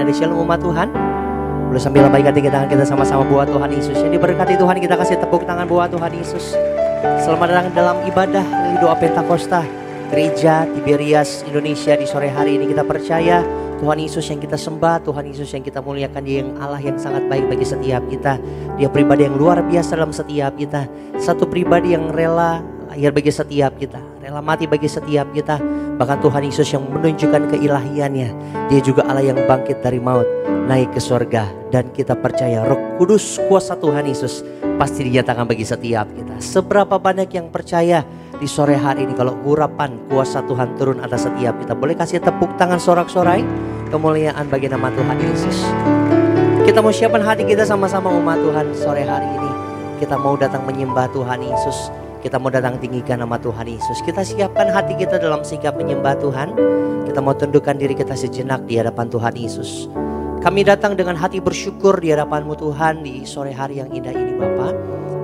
Ada shalom umat Tuhan. Boleh sambil lambaikan tinggi tangan kita sama-sama buat Tuhan Yesus. Yang diberkati Tuhan, kita kasih tepuk tangan buat Tuhan Yesus. Selamat datang dalam ibadah doa Pentakosta Gereja Tiberias Indonesia di sore hari ini. Kita percaya Tuhan Yesus yang kita sembah, Tuhan Yesus yang kita muliakan, Dia yang Allah yang sangat baik bagi setiap kita. Dia pribadi yang luar biasa dalam setiap kita. Satu pribadi yang rela lahir bagi setiap kita, rela mati bagi setiap kita. Bahkan Tuhan Yesus yang menunjukkan keilahiannya. Dia juga Allah yang bangkit dari maut, naik ke surga. Dan kita percaya Roh Kudus, kuasa Tuhan Yesus pasti dinyatakan bagi setiap kita. Seberapa banyak yang percaya di sore hari ini kalau urapan kuasa Tuhan turun atas setiap kita. Boleh kasih tepuk tangan sorak-sorai kemuliaan bagi nama Tuhan Yesus. Kita mau siapkan hati kita sama-sama umat Tuhan sore hari ini. Kita mau datang menyembah Tuhan Yesus. Kita mau datang tinggikan nama Tuhan Yesus. Kita siapkan hati kita dalam sikap menyembah Tuhan. Kita mau tundukkan diri kita sejenak di hadapan Tuhan Yesus. Kami datang dengan hati bersyukur di hadapan-Mu Tuhan di sore hari yang indah ini Bapa.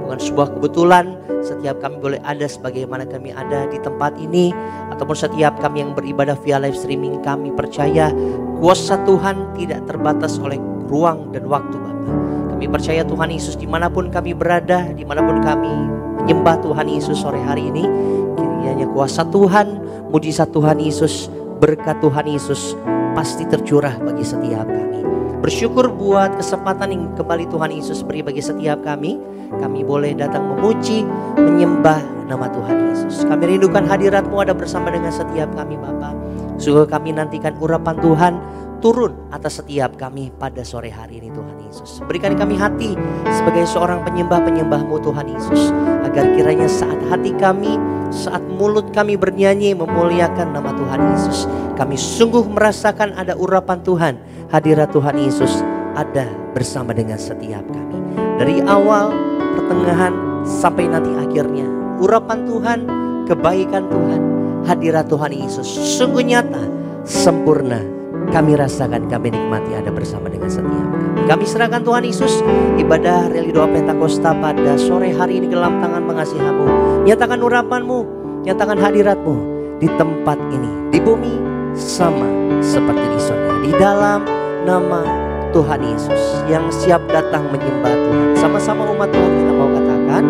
Bukan sebuah kebetulan setiap kami boleh ada sebagaimana kami ada di tempat ini. Ataupun setiap kami yang beribadah via live streaming, kami percaya kuasa Tuhan tidak terbatas oleh ruang dan waktu Bapa. Kami percaya Tuhan Yesus dimanapun kami berada, dimanapun kami menyembah Tuhan Yesus sore hari ini, kiranya kuasa Tuhan, mujizat Tuhan Yesus, berkat Tuhan Yesus pasti tercurah bagi setiap kami. Bersyukur buat kesempatan yang kembali Tuhan Yesus beri bagi setiap kami. Kami boleh datang memuji, menyembah nama Tuhan Yesus. Kami rindukan hadirat-Mu ada bersama dengan setiap kami Bapa. Sungguh kami nantikan urapan Tuhan turun atas setiap kami pada sore hari ini Tuhan Yesus. Berikan kami hati sebagai seorang penyembah-penyembah-Mu Tuhan Yesus. Agar kiranya saat hati kami, saat mulut kami bernyanyi memuliakan nama Tuhan Yesus, kami sungguh merasakan ada urapan Tuhan, hadirat Tuhan Yesus ada bersama dengan setiap kami. Dari awal, pertengahan, sampai nanti akhirnya. Urapan Tuhan, kebaikan Tuhan, hadirat Tuhan Yesus sungguh nyata, sempurna. Kami rasakan, kami nikmati ada bersama dengan setiap kami. Kami serahkan Tuhan Yesus ibadah reli doa Pentakosta pada sore hari ini ke dalam tangan pengasihan-Mu. Nyatakan urapan-Mu, nyatakan hadirat-Mu di tempat ini, di bumi sama seperti di surga. Di dalam nama Tuhan Yesus yang siap datang menyembah Tuhan. Sama-sama umat Tuhan kita mau katakan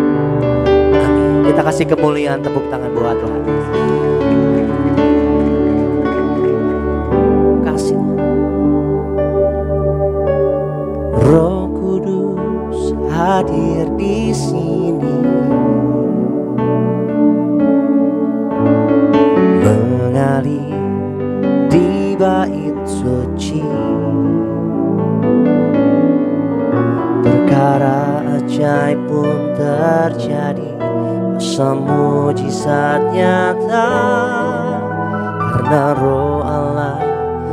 amin. Kita kasih kemuliaan, tepuk tangan buat Tuhan Yesus. Kasih Roh Kudus hadir di sini, mengalir di bait suci. Perkara ajaib pun terjadi, kuasa mujizat nyata, karena Roh Allah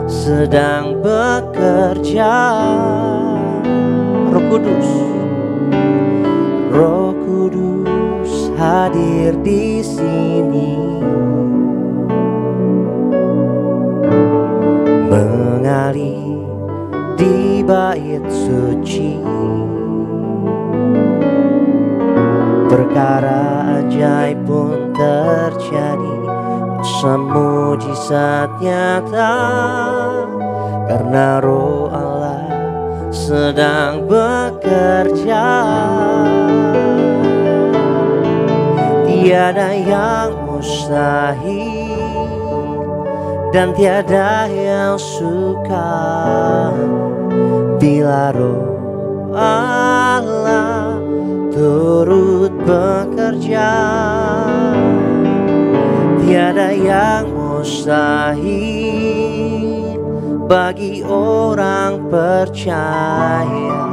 sedang bekerja. Roh Kudus, Roh Kudus hadir di sini, mengalir di bait suci. Perkara ajaib pun terjadi, kuasa mujizat nyata, karena Roh Allah sedang bekerja. Tiada yang mustahil dan tiada yang sukar bila Roh Allah turut bekerja. Tiada yang mustahil bagi orang percaya,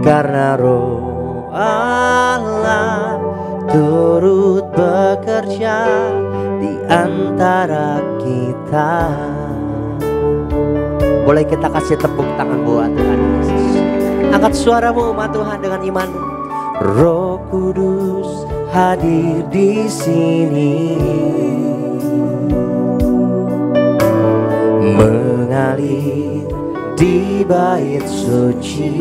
karena Roh Allah turut bekerja di antara kita. Boleh kita kasih tepuk tangan buat Tuhan Yesus. Angkat suaramu umat Tuhan dengan imanmu. Roh Kudus hadir di sini, mengalir di bait suci.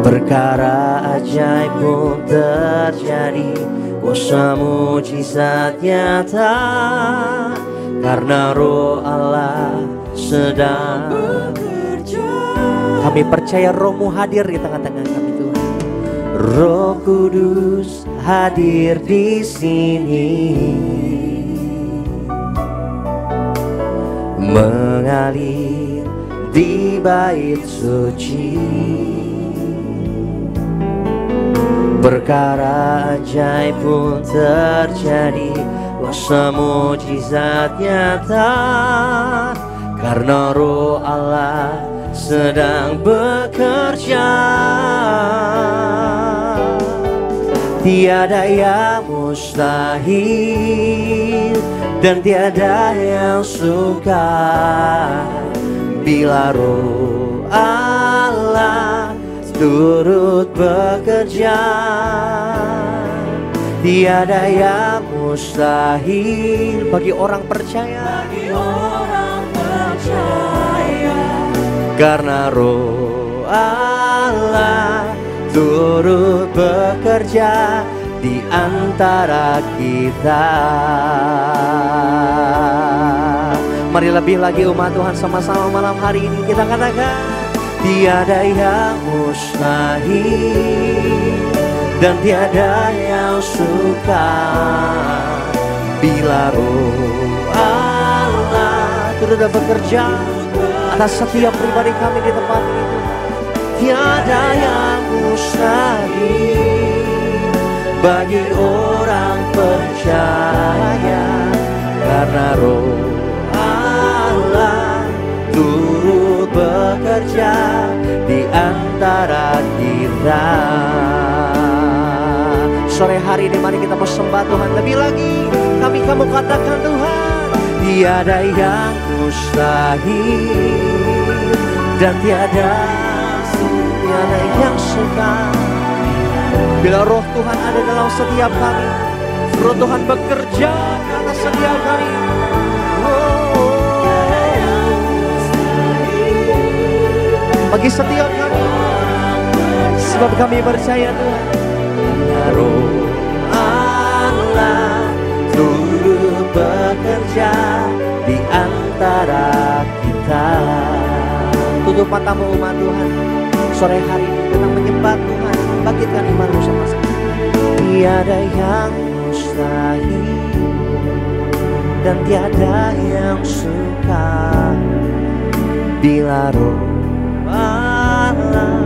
Perkara ajaib pun terjadi, kuasa mujizat nyata, karena Roh Allah sedang bekerja. Kami percaya Roh-Mu hadir di tengah-tengah kami Tuhan. Roh Kudus hadir di sini, mengalir di bait suci. Perkara ajaib pun terjadi, kuasa mujizat nyata, karena Roh Allah sedang bekerja. Tiada yang mustahil dan tiada yang sukar bila Roh Allah turut bekerja. Tiada yang mustahil bagi orang percaya, karena Roh Allah turut bekerja di antara kita. Mari lebih lagi umat Tuhan sama-sama malam hari ini kita katakan, tiada yang mustahil dan tiada yang sukar bila Roh Allah turut bekerja atas setiap pribadi kami di tempat ini. Tiada yang mustahil bagi orang percaya, karena Roh Allah turut bekerja di antara kita. Sore hari ini mari kita mau sembah Tuhan lebih lagi. Kamu katakan Tuhan, tiada yang mustahil dan tiada yang sukar bila Roh Tuhan ada dalam setiap kami. Roh Tuhan bekerja karena setiap kami. Bagi setiap kami, sebab kami percaya Tuhan, Roh Allah turut bekerja di antara kita. Tutup matamu umat Tuhan. Sore hari ini kita menyembah Tuhan, bangkitkan imanmu sama-sama. Tiada yang mustahil dan tiada yang sukar bila Roh Allah.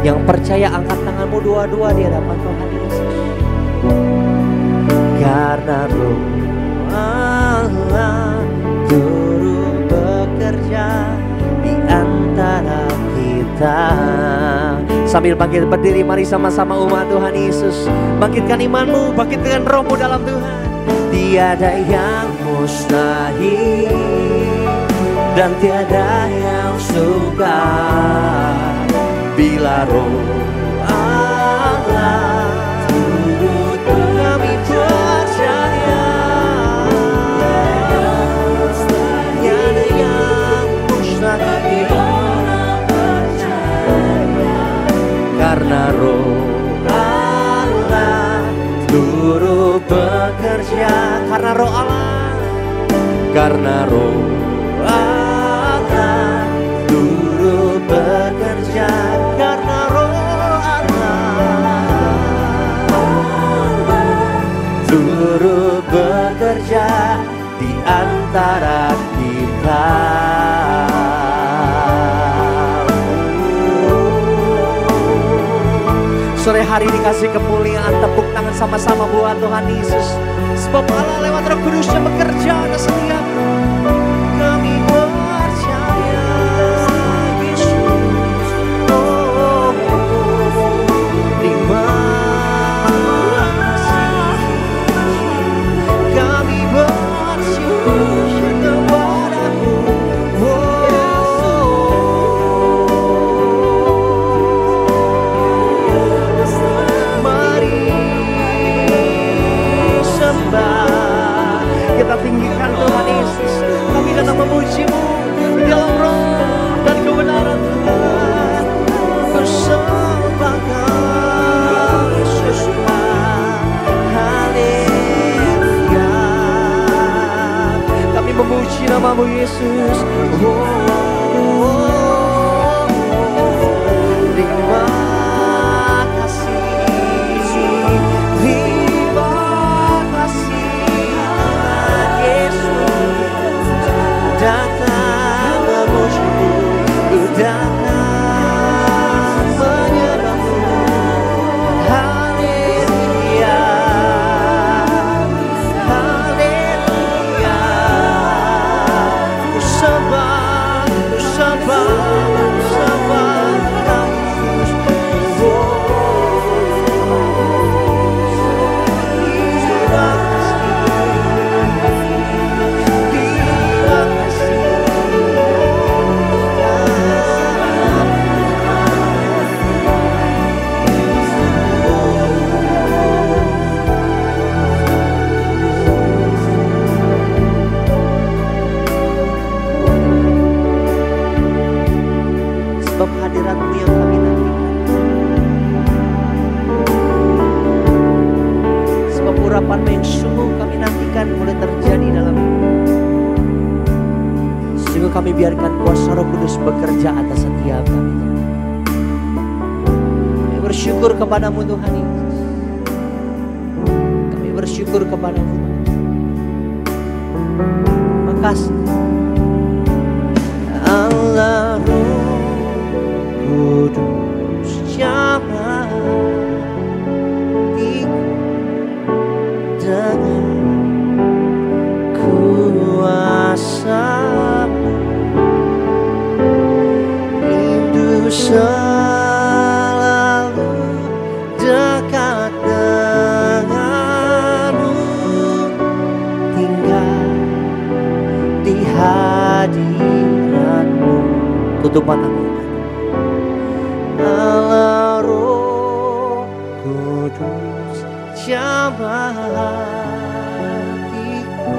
Yang percaya angkat tanganmu dua-dua di hadapan Tuhan Yesus. Karena Roh Allah turut bekerja di antara kita. Sambil bangkit berdiri, mari sama-sama umat Tuhan Yesus. Bangkitkan imanmu, bangkitkan rohmu dalam Tuhan. Tiada yang mustahil dan tiada yang sukar bila Roh Allah turut kami percaya. Tiada yang mustahil karena Roh Allah turut bekerja. Karena Roh Allah, karena Roh Allah turut bekerja. Karena Roh Allah turut bekerja di antara kita. Sore hari dikasih kemuliaan, tepuk tangan sama-sama buat Tuhan Yesus. Sebab Allah lewat Roh Kudusnya bekerja atas setiap kami percaya. Yesus, oh, terima kasih. Kami bersyukur kepadamu. Kita tinggikan Tuhan Yesus. dalam hadirat-Mu yang kami nantikan. Sebab urapan-Mu yang sungguh kami nantikan mulai terjadi dalam hidup. Sungguh kami biarkan kuasa Roh Kudus bekerja atas setiap kami. Kami bersyukur kepada-Mu Tuhan Yesus. Kami bersyukur kepada-Mu. Makasih Allah Roh Kudus jamah dengan kuasa-Mu, rindu selalu dekat dengan-Mu, tinggal di hadirat-Mu. Tutup matamu. Allah Roh Kudus jamah hatiku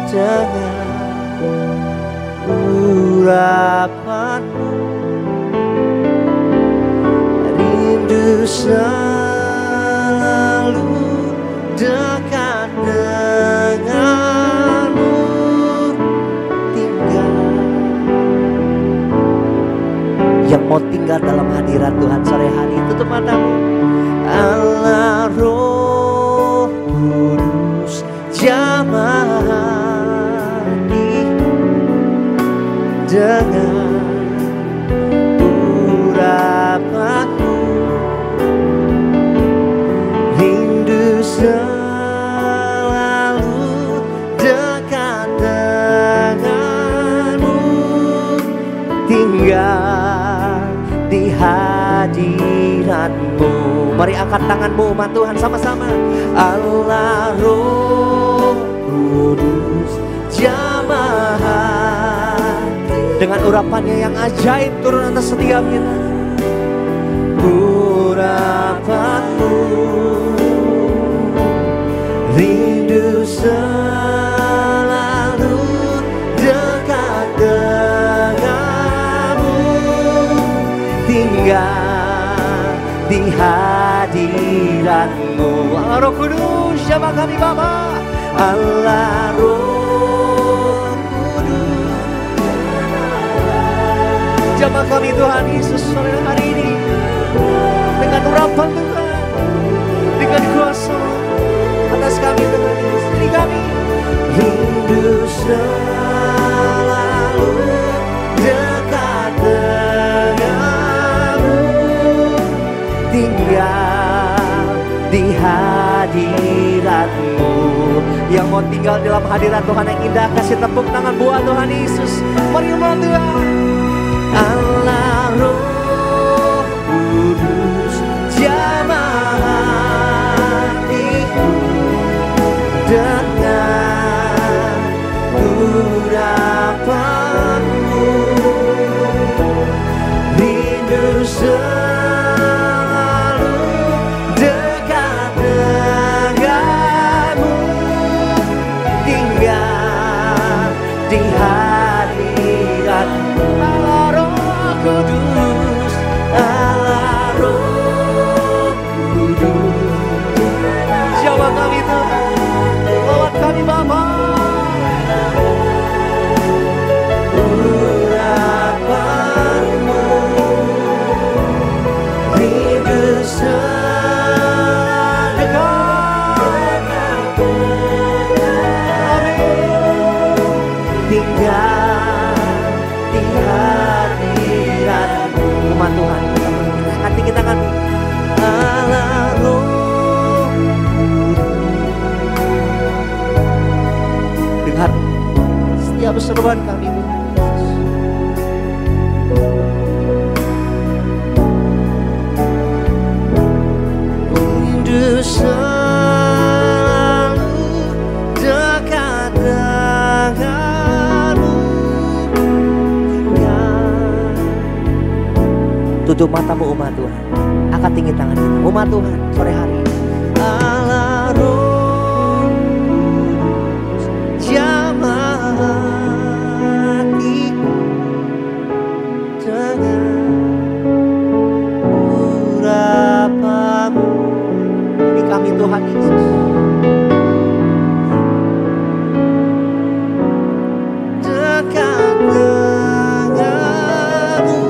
dengan urapan-Mu, rindu selalu dekat dengan-Mu, yang mau tinggal dalam hadirat Tuhan sore hari. Tutup matamu. Allah Roh Kudus jamah hatiku dengan urapan-Mu, rindu selalu dekat dengan-Mu, tinggal di hadirat-Mu. Mari angkat tanganmu umat Tuhan sama-sama. Allah Roh Kudus jamah hati, dengan urapannya yang ajaib turun atas setiap kita. Urapan-Mu, rindu selalu dekat dengan-Mu, tinggal di hadirat-Mu. Allah Roh Kudus jamah kami Bapa. Allah Roh Kudus jamah kami Tuhan Yesus sore hari ini, dengan urapan Tuhan, dengan kuasa atas kami Tuhan Yesus. Ini kami rindu selalu dekat dengan-Mu, tinggal di hadirat-Mu. Yang mau tinggal dalam hadirat Tuhan yang indah, kasih tepuk tangan buat Tuhan Yesus. Mari umat Tuhan. Allah Roh Kudus jamah hatiku dengan urapan-Mu, rindu selalu dekat dengan-Mu, tinggal di hadirat-Mu. Allah Roh Kudus, Allah Roh Kudus jamah kami Tuhan, lawat kami Bapa. Urapan-Mu, rindu selalu dekat, tinggal di hadirat-Mu. Umat Tuhan, hati kita kan Allah Roh Kudus, dengar setiap seruan kami Tuhan. Rindu selalu dekat dengan-Mu, tinggal. Tutup matamu umat Tuhan, angkat tinggi tangan kita umat Tuhan sore hari ini. Allah Roh Kudus jamah hatiku dengan urapamu. Ini kami Tuhan Yesus. Dekat denganmu,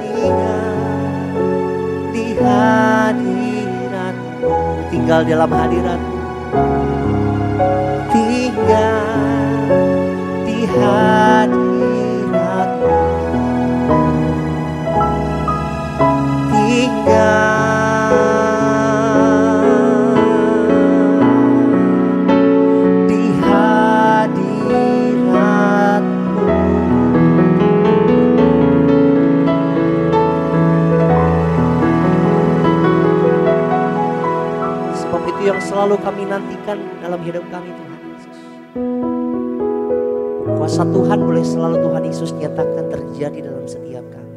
tinggal di hadiratmu, tinggal dalam hadiratmu, tinggal di hadiratmu, tinggal di hadiratmu. Sebab itu yang selalu kami nantikan dalam hidup kami Tuhan Yesus. Kuasa Tuhan boleh selalu Tuhan Yesus nyatakan terjadi dalam setiap kami.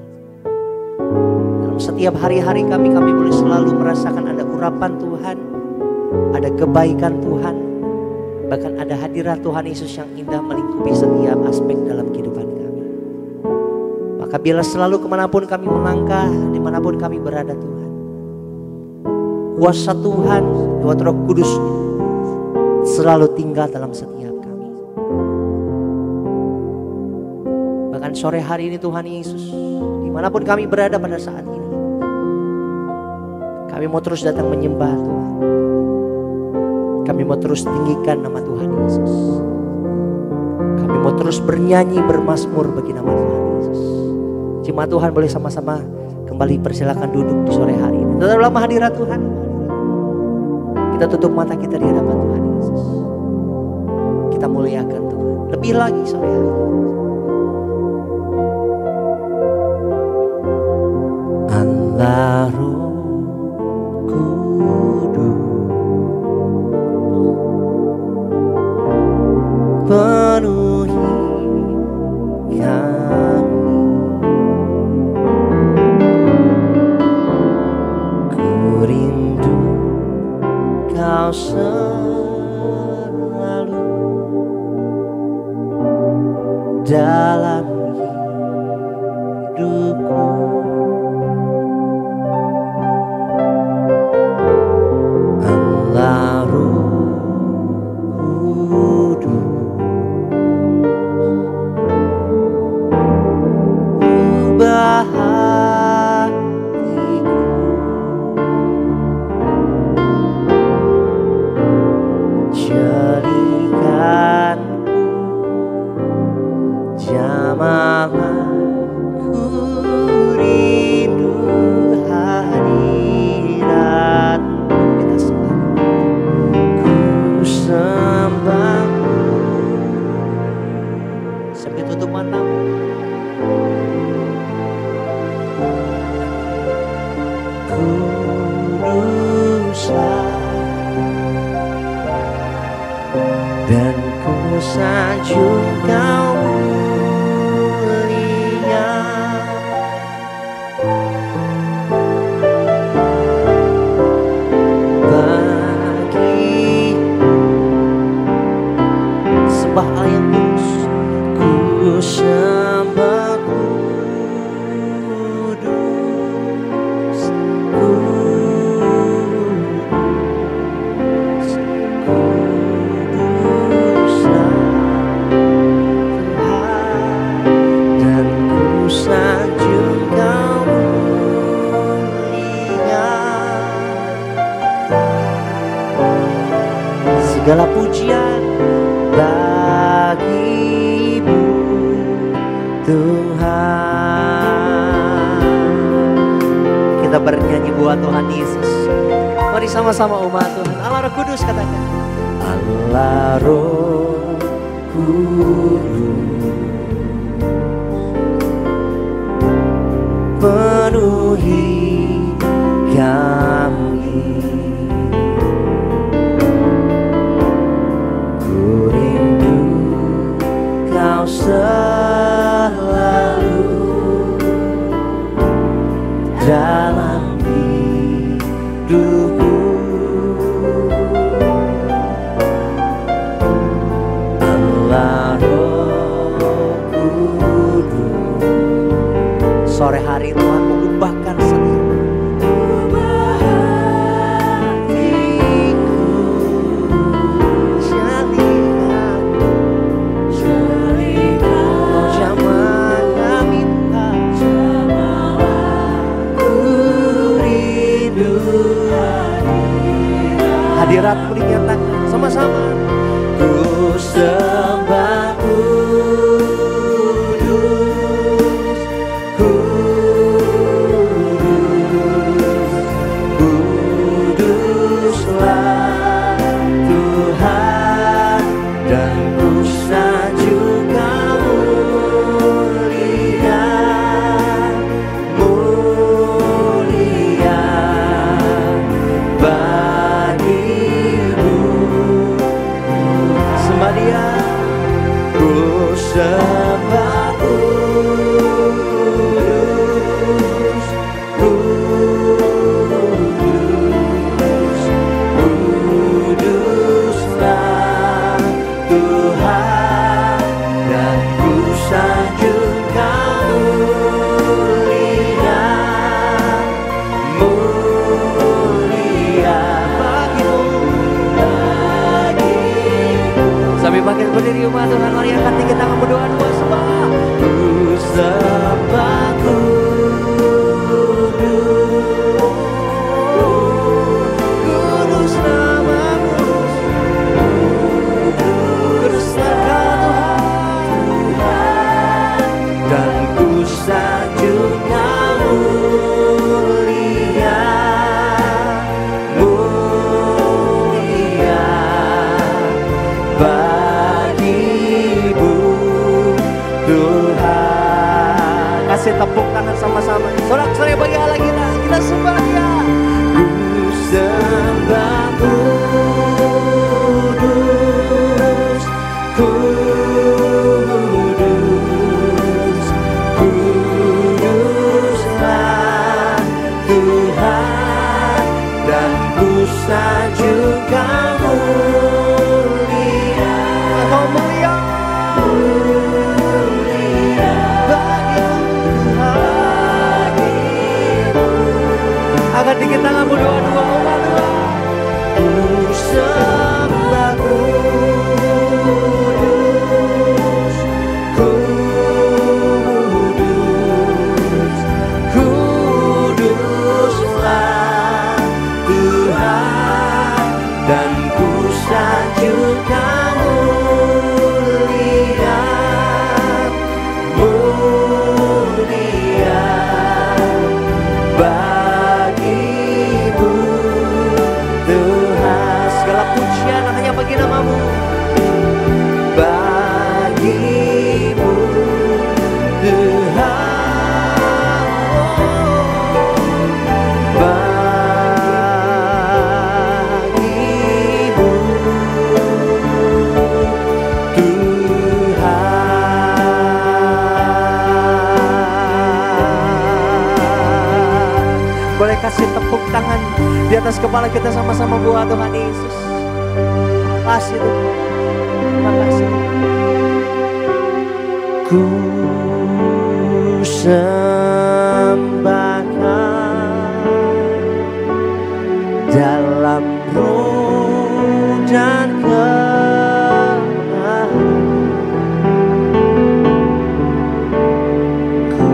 Dalam setiap hari-hari kami boleh selalu merasakan ada urapan Tuhan, ada kebaikan Tuhan, bahkan ada hadirat Tuhan Yesus yang indah melingkupi setiap aspek dalam kehidupan kami. Maka bila selalu kemanapun kami melangkah, dimanapun kami berada Tuhan, kuasa Tuhan, lewat Roh Kudus-Nya selalu tinggal dalam setiap kami. Bahkan sore hari ini Tuhan Yesus, dimanapun kami berada pada saat ini, kami mau terus datang menyembah Tuhan. Kami mau terus tinggikan nama Tuhan Yesus. Kami mau terus bernyanyi, bermazmur bagi nama Tuhan Yesus. Jemaat Tuhan boleh sama-sama kembali persilakan duduk di sore hari ini. Tetap dalam hadirat Tuhan. Kita tutup mata kita di hadapan Tuhan Yesus. Kita muliakan Tuhan. Lebih lagi sore hari. Allah Roh Kudus, penuhi kami. Ku rindu Kau selalu dalam hidupku. Allah Roh Kudus, ubah hatiku, jadikanku jamaah. Ku rindu hadirat-Mu. Kita sembah, sambil tutup matamu. Kuduslah dan ku sanjung Kau mulia. Bagi sembah Allah yang kudus, ku sembah kudus, kudus, kuduslah Tuhan, dan ku sanjung Kau mulia. Segala pujian bagi-Mu Tuhan. Kita bernyanyi buat Tuhan Yesus. Mari sama-sama umat Tuhan. Allah Roh Kudus katakan. Allah Roh Kudus, penuhi kami. Ku rindu Kau selalu dalam hidupku. Allah Roh Tepuk tangan sama-sama. Sorak-sorai bagi Allah kita sembah Dia. Ku sembah kudus, kudus, kuduslah Tuhan, dan ku sanjung Kau mulia. Kau mulia. Angkat dikit tanganmu doa-doa, doa-doa. Ku sembah kudus, kudus, kuduslah Tuhan, dan ku sanjung Kau mulia, mulia. Hanya bagi namamu, bagimu Tuhan, bagimu Tuhan. Boleh kasih tepuk tangan di atas kepala kita sama-sama buat Tuhan Yesus. Kasih Tuhan, terima kasih. Ku sembahkan dalam roh dan kebenaran. Ku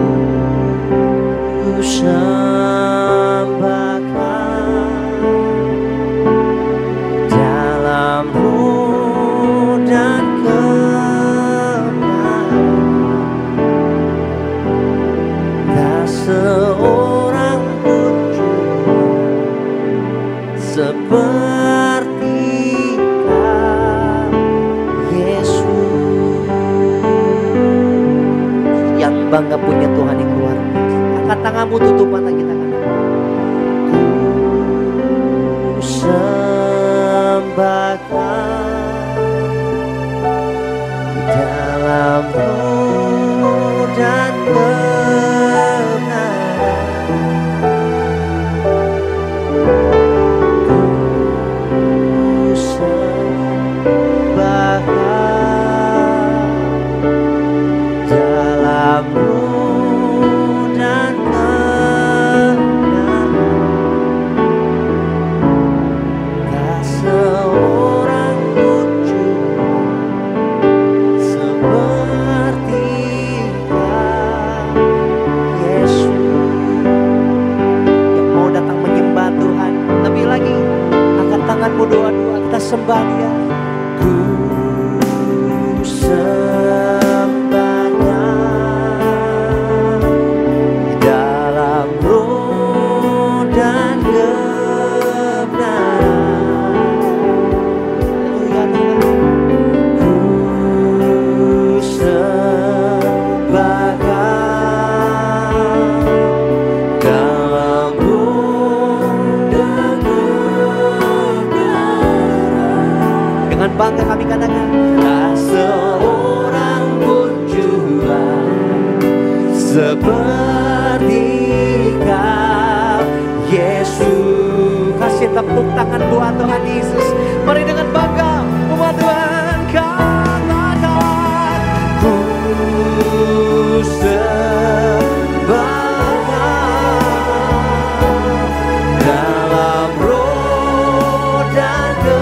seorang pun seperti Yesus yang bangga punya Tuhan yang luar biasa. Angkat tanganmu, tutup mata kita kan. Ku sembahkan dalam roh dan doa-doa kita sembah Dia. Ku sembahkan di dalam roh dan kebenaran. Ku sembahkan dalam roh dan dengan bangga kami katakan, tak seorang pun juga seperti Kau Yesus. Kasih tepuk tangan buat Tuhan Yesus. Mari dengan bangga umat Tuhan katakan, ku sembahkan dalam roh dan ku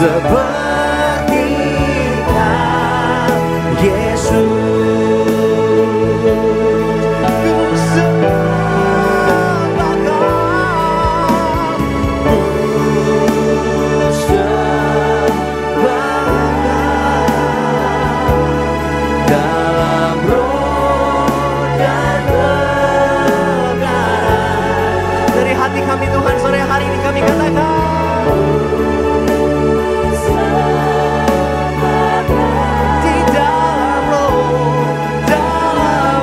seperti Kau Yesus. Kami Tuhan, sore hari ini kami katakan di dalam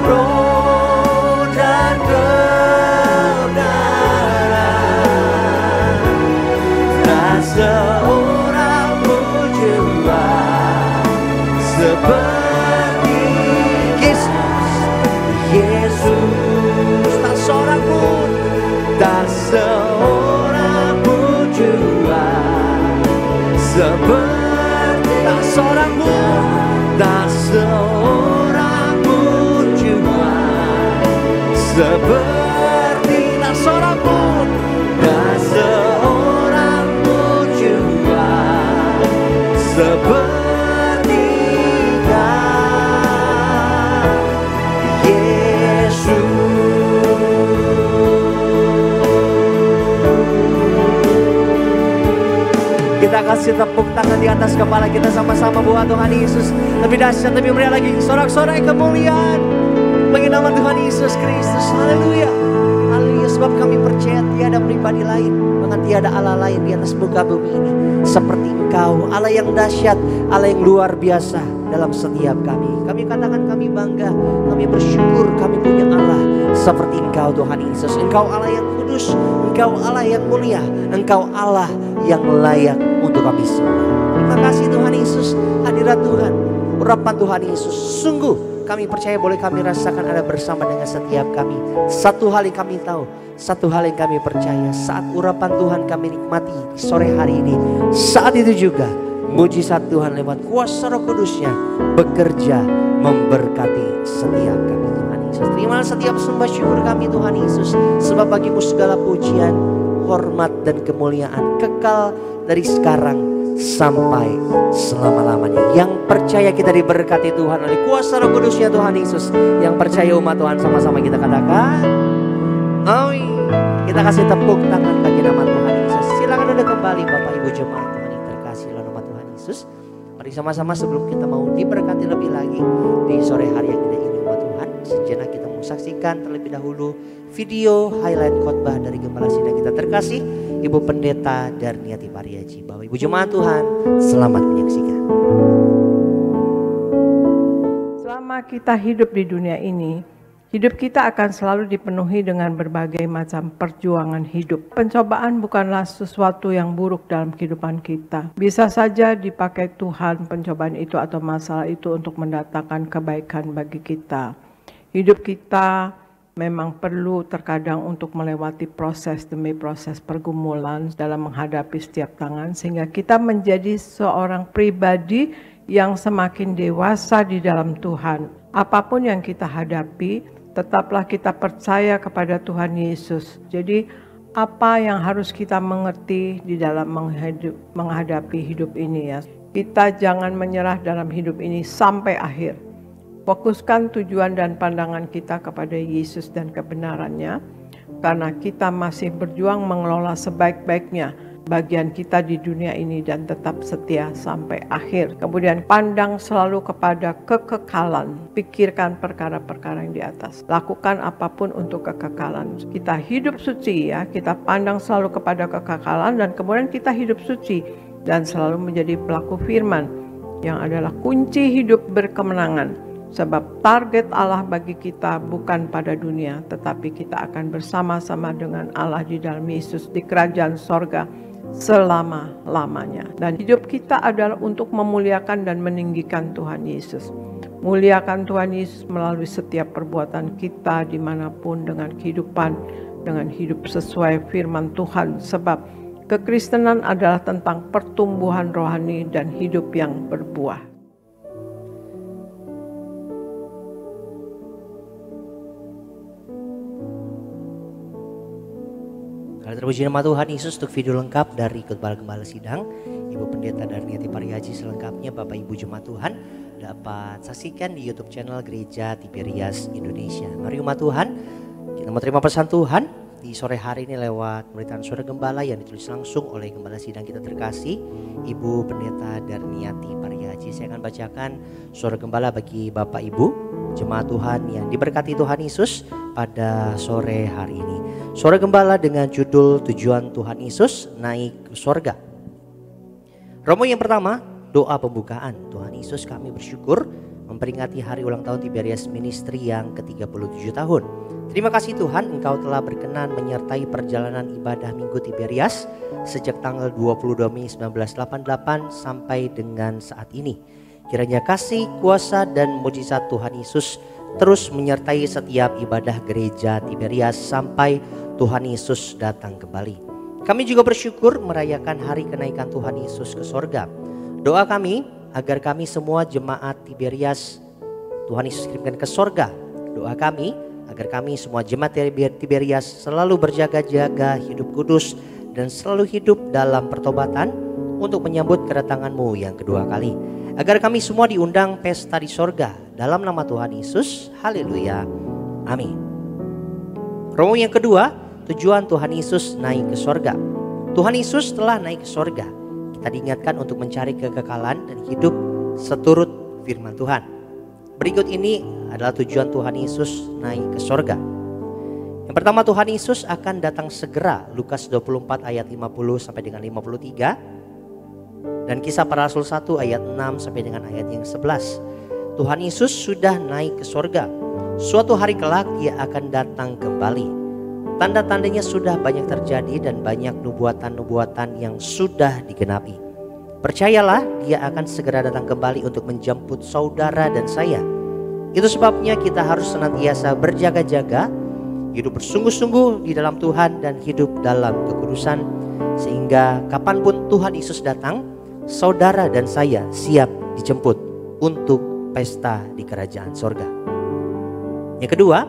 roh dan kebenaran, tak seorang pun jua seperti Yesus, tak seorang pun, tak seorang pun jua seperti, tak seorang pun, tak seorang pun jua seperti, tak seorang pun, tak seorang pun jua seperti Kau Yesus. Kita kasih tepuk tangan di atas kepala kita sama-sama buat Tuhan Yesus. Lebih dahsyat, lebih meriah lagi, sorak-sorai kemuliaan bagi nama Tuhan Yesus Kristus. Haleluya, haleluya. Sebab kami percaya tiada pribadi lain, bahkan tiada Allah lain di atas muka bumi ini seperti Engkau, Allah yang dahsyat, Allah yang luar biasa dalam setiap kami. Kami katakan kami bangga, kami bersyukur kami punya Allah seperti Engkau Tuhan Yesus. Engkau Allah yang kudus, Engkau Allah yang mulia, Engkau Allah yang layak untuk kami semua. Terima kasih Tuhan Yesus, hadirat Tuhan, urapan Tuhan Yesus. Sungguh kami percaya boleh kami rasakan ada bersama dengan setiap kami. Satu hal yang kami tahu, satu hal yang kami percaya, saat urapan Tuhan kami nikmati di sore hari ini, saat itu juga mujizat Tuhan lewat kuasa Roh Kudusnya bekerja memberkati setiap kami Tuhan Yesus. Terimalah setiap sembah syukur kami Tuhan Yesus, sebab bagimu segala pujian, hormat dan kemuliaan kekal dari sekarang sampai selama-lamanya. Yang percaya kita diberkati Tuhan oleh kuasa Roh Kudusnya Tuhan Yesus. Yang percaya umat Tuhan sama-sama kita katakan amin. Kita kasih tepuk tangan bagi nama Tuhan Yesus. Silakan duduk kembali Bapak Ibu jemaat Tuhan yang terkasih oleh nama Tuhan Yesus. Mari sama-sama sebelum kita mau diberkati lebih lagi di sore hari yang indah ini umat Tuhan, sejenak kita mau saksikan terlebih dahulu video highlight khotbah dari Gembala Sidang kita terkasih Ibu Pendeta Darniati Pariaji. Bapak Ibu jemaat Tuhan, selamat menyaksikan. Selama kita hidup di dunia ini, hidup kita akan selalu dipenuhi dengan berbagai macam perjuangan hidup. Pencobaan bukanlah sesuatu yang buruk dalam kehidupan kita. Bisa saja dipakai Tuhan pencobaan itu atau masalah itu untuk mendatangkan kebaikan bagi kita. Hidup kita memang perlu terkadang untuk melewati proses demi proses pergumulan dalam menghadapi setiap tangan, sehingga kita menjadi seorang pribadi yang semakin dewasa di dalam Tuhan. Apapun yang kita hadapi, tetaplah kita percaya kepada Tuhan Yesus. Jadi apa yang harus kita mengerti di dalam menghadapi hidup ini ya. Kita jangan menyerah dalam hidup ini sampai akhir. Fokuskan tujuan dan pandangan kita kepada Yesus dan kebenarannya, karena kita masih berjuang mengelola sebaik-baiknya bagian kita di dunia ini dan tetap setia sampai akhir. Kemudian pandang selalu kepada kekekalan, pikirkan perkara-perkara yang di atas. Lakukan apapun untuk kekekalan. Kita hidup suci ya, kita pandang selalu kepada kekekalan dan kemudian kita hidup suci dan selalu menjadi pelaku firman yang adalah kunci hidup berkemenangan. Sebab target Allah bagi kita bukan pada dunia, tetapi kita akan bersama-sama dengan Allah di dalam Yesus di kerajaan sorga selama-lamanya. Dan hidup kita adalah untuk memuliakan dan meninggikan Tuhan Yesus. Muliakan Tuhan Yesus melalui setiap perbuatan kita dimanapun dengan kehidupan, dengan hidup sesuai firman Tuhan. Sebab kekristenan adalah tentang pertumbuhan rohani dan hidup yang berbuah. Terpuji nama Tuhan Yesus untuk video lengkap dari Gembala Sidang, Ibu Pendeta Darniati Pariaji, selengkapnya Bapak Ibu Jemaat Tuhan dapat saksikan di YouTube channel Gereja Tiberias Indonesia. Mari umat Tuhan, kita mau terima pesan Tuhan di sore hari ini lewat pemberitaan Suara Gembala yang ditulis langsung oleh Gembala Sidang kita terkasih, Ibu Pendeta Darniati Pariaji. Saya akan bacakan Suara Gembala bagi Bapak Ibu Jemaat Tuhan yang diberkati Tuhan Yesus pada sore hari ini. Suara Gembala dengan judul Tujuan Tuhan Yesus Naik ke Sorga. Romo yang pertama, doa pembukaan. Tuhan Yesus, kami bersyukur memperingati hari ulang tahun Tiberias Ministry yang ke-37 tahun. Terima kasih Tuhan, Engkau telah berkenan menyertai perjalanan ibadah Minggu Tiberias sejak tanggal 22 Mei 1988 sampai dengan saat ini. Kiranya kasih, kuasa, dan mujizat Tuhan Yesus terus menyertai setiap ibadah gereja Tiberias sampai Tuhan Yesus datang kembali. Kami juga bersyukur merayakan hari kenaikan Tuhan Yesus ke sorga. Doa kami agar kami semua jemaat Tiberias Tuhan Yesus kirimkan ke sorga. Doa kami agar kami semua jemaat Tiberias selalu berjaga-jaga, hidup kudus, dan selalu hidup dalam pertobatan untuk menyambut kedatangan-Mu yang kedua kali. Agar kami semua diundang pesta di sorga. Dalam nama Tuhan Yesus, haleluya, amin. Romo yang kedua, tujuan Tuhan Yesus naik ke sorga. Tuhan Yesus telah naik ke sorga. Kita diingatkan untuk mencari kekekalan dan hidup seturut firman Tuhan. Berikut ini adalah tujuan Tuhan Yesus naik ke sorga. Yang pertama, Tuhan Yesus akan datang segera. Lukas 24 ayat 50 sampai dengan 53. Dan Kisah Para Rasul 1 ayat 6 sampai dengan ayat yang 11. Tuhan Yesus sudah naik ke sorga. Suatu hari kelak Dia akan datang kembali. Tanda-tandanya sudah banyak terjadi dan banyak nubuatan-nubuatan yang sudah digenapi. Percayalah, Dia akan segera datang kembali untuk menjemput saudara dan saya. Itu sebabnya kita harus senantiasa berjaga-jaga, hidup bersungguh-sungguh di dalam Tuhan dan hidup dalam kekudusan, sehingga kapanpun Tuhan Yesus datang, saudara dan saya siap dijemput untuk pesta di kerajaan sorga. Yang kedua,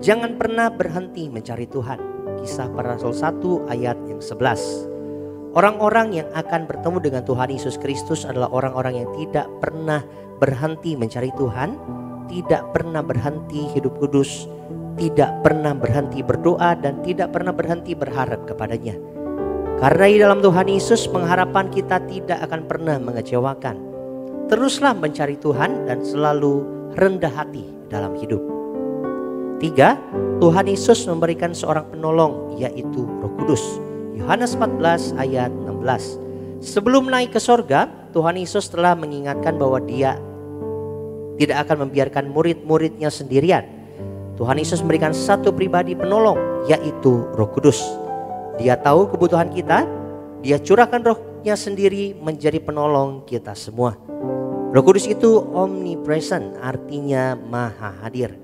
jangan pernah berhenti mencari Tuhan. Kisah Para Rasul 1 ayat yang 11. Orang-orang yang akan bertemu dengan Tuhan Yesus Kristus adalah orang-orang yang tidak pernah berhenti mencari Tuhan, tidak pernah berhenti hidup kudus, tidak pernah berhenti berdoa, dan tidak pernah berhenti berharap kepadanya. Karena di dalam Tuhan Yesus pengharapan kita tidak akan pernah mengecewakan. Teruslah mencari Tuhan dan selalu rendah hati dalam hidup. 3. Tuhan Yesus memberikan seorang penolong, yaitu Roh Kudus. Yohanes 14 ayat 16. Sebelum naik ke sorga, Tuhan Yesus telah mengingatkan bahwa Dia tidak akan membiarkan murid-muridnya sendirian. Tuhan Yesus memberikan satu pribadi penolong, yaitu Roh Kudus. Dia tahu kebutuhan kita, Dia curahkan Roh-Nya sendiri menjadi penolong kita semua. Roh Kudus itu omnipresent, artinya maha hadir.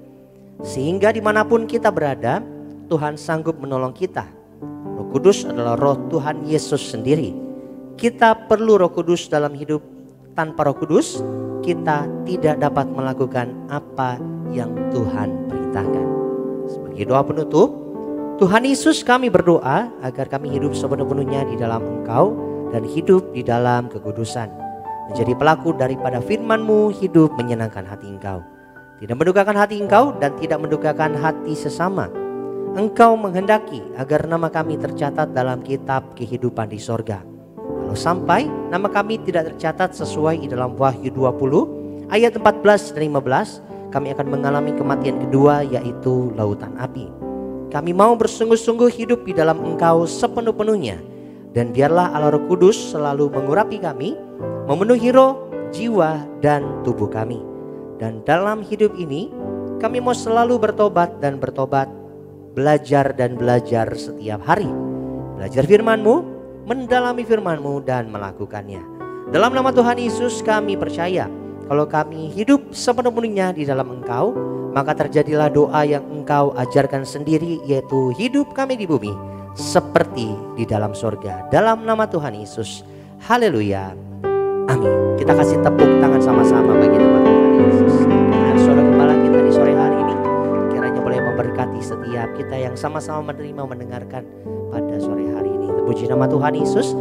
Sehingga dimanapun kita berada, Tuhan sanggup menolong kita. Roh Kudus adalah Roh Tuhan Yesus sendiri. Kita perlu Roh Kudus dalam hidup. Tanpa Roh Kudus, kita tidak dapat melakukan apa yang Tuhan perintahkan. Sebagai doa penutup, Tuhan Yesus, kami berdoa agar kami hidup sepenuh-penuhnya di dalam Engkau dan hidup di dalam kekudusan. Menjadi pelaku daripada firman-Mu, hidup menyenangkan hati Engkau. Tidak mendukakan hati Engkau dan tidak mendukakan hati sesama. Engkau menghendaki agar nama kami tercatat dalam kitab kehidupan di sorga. Kalau sampai nama kami tidak tercatat sesuai di dalam Wahyu 20 ayat 14 dan 15, kami akan mengalami kematian kedua, yaitu lautan api. Kami mau bersungguh-sungguh hidup di dalam Engkau sepenuh-penuhnya. Dan biarlah Allah Roh Kudus selalu mengurapi kami, memenuhi roh, jiwa, dan tubuh kami. Dan dalam hidup ini, kami mau selalu bertobat dan bertobat, belajar dan belajar setiap hari. Belajar firman-Mu, mendalami firman-Mu, dan melakukannya. Dalam nama Tuhan Yesus kami percaya, kalau kami hidup sepenuh-penuhnya di dalam Engkau, maka terjadilah doa yang Engkau ajarkan sendiri, yaitu hidup kami di bumi seperti di dalam sorga. Dalam nama Tuhan Yesus, haleluya, amin. Kita kasih tepuk tangan sama-sama bagi nama Tuhan Yesus. Saudara Gembala kita di sore hari ini, kiranya boleh memberkati memberkati setiap kita yang sama-sama menerima mendengarkan pada sore hari ini. Terpuji nama Tuhan Yesus.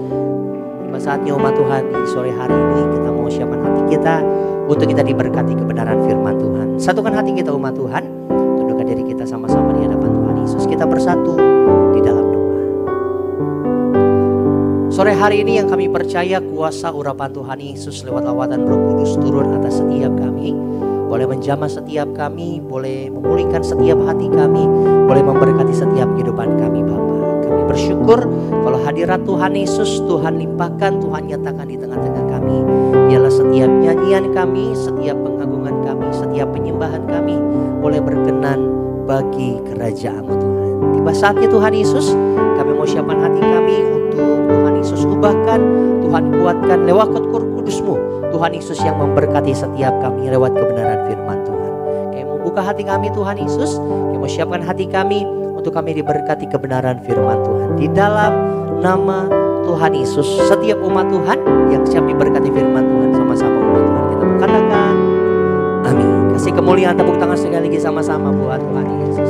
Tiba saatnya umat Tuhan di sore hari ini kita mau siapkan hati kita untuk kita diberkati kebenaran firman Tuhan. Satukan hati kita umat Tuhan, tundukkan diri kita sama-sama di hadapan Tuhan Yesus. Kita bersatu di dalam doa. Sore hari ini yang kami percaya kuasa urapan Tuhan Yesus lewat lawatan Roh Kudus turun atas setiap kami. Boleh menjamah setiap kami, boleh memulihkan setiap hati kami, boleh memberkati setiap kehidupan kami Bapa. Kami bersyukur kalau hadirat Tuhan Yesus Tuhan limpahkan, Tuhan nyatakan di tengah-tengah kami. Biarlah setiap nyanyian kami, setiap pengagungan kami, setiap penyembahan kami boleh berkenan bagi kerajaan-Mu Tuhan. Tiba saatnya Tuhan Yesus, kami mau siapkan hati kami untuk Tuhan Yesus ubahkan, Tuhan kuatkan lewat Roh Kudus-Mu. Tuhan Yesus yang memberkati setiap kami lewat kebenaran firman Tuhan. Kami mau buka hati kami Tuhan Yesus, kami mau siapkan hati kami untuk kami diberkati kebenaran firman Tuhan. Di dalam nama Tuhan Yesus, setiap umat Tuhan yang siap diberkati firman Tuhan, sama-sama umat Tuhan kita mau katakan amin. Kasih kemuliaan tepuk tangan sekali lagi sama-sama buat Tuhan Yesus.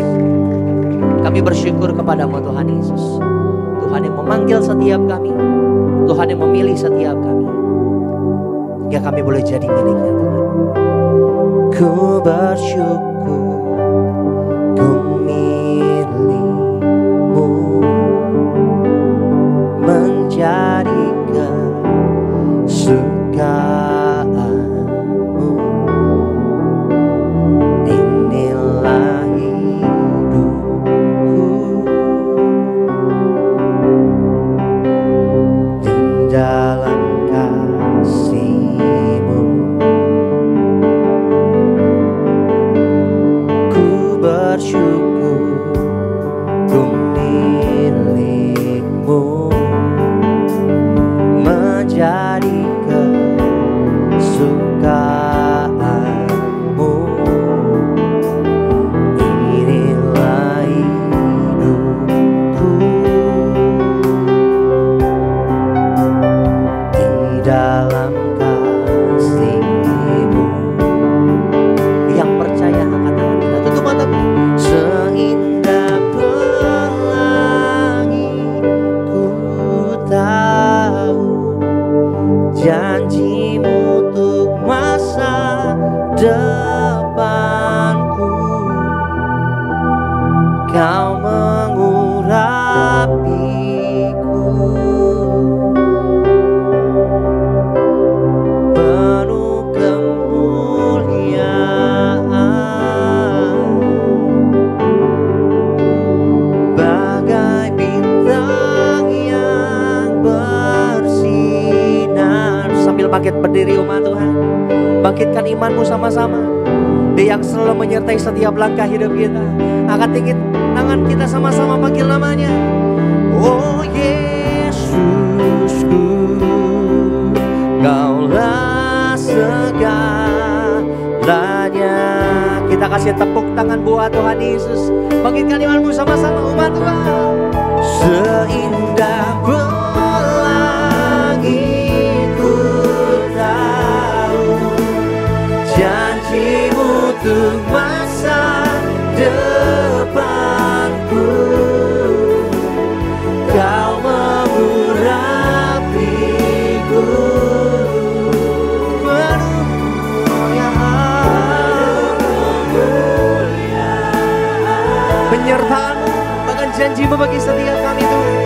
Kami bersyukur kepada-Mu Tuhan Yesus. Tuhan yang memanggil setiap kami, Tuhan yang memilih setiap kami, hingga kami boleh jadi miliknya Tuhan. Ku bersyukur, ku milik-Mu, menjadi kesukaan-Mu. Inilah hidupku di dalam kasih-Mu. Ku bersyukur, ku milik-Mu, menjadi kesukaan-Mu. Inilah hidupku di dalam kasih-Mu. Yang percaya angkat tangan kita, tutup matamu. Seindah pelangi ku tahu janji-Mu untuk masa depanku. Kau mengurapiku penuh kemuliaan, bagai bintang yang bersinar. Sambil bangkit berdiri umat Tuhan, bangkitkan imanmu sama-sama. Dia yang selalu menyertai setiap langkah hidup kita. Angkat tinggi tangan kita sama-sama panggil namanya. Oh Yesusku, Kaulah segalanya. Kita kasih tepuk tangan buat Tuhan Yesus. Bangkitkan imanmu sama-sama umat Tuhan. Seindah pelangi ku tahu janji-Mu untuk masa depanku. Kau mengurapiku penuh kemuliaan, penyertaan-Mu bahkan janji-Mu bagi setiap kami Tuhan.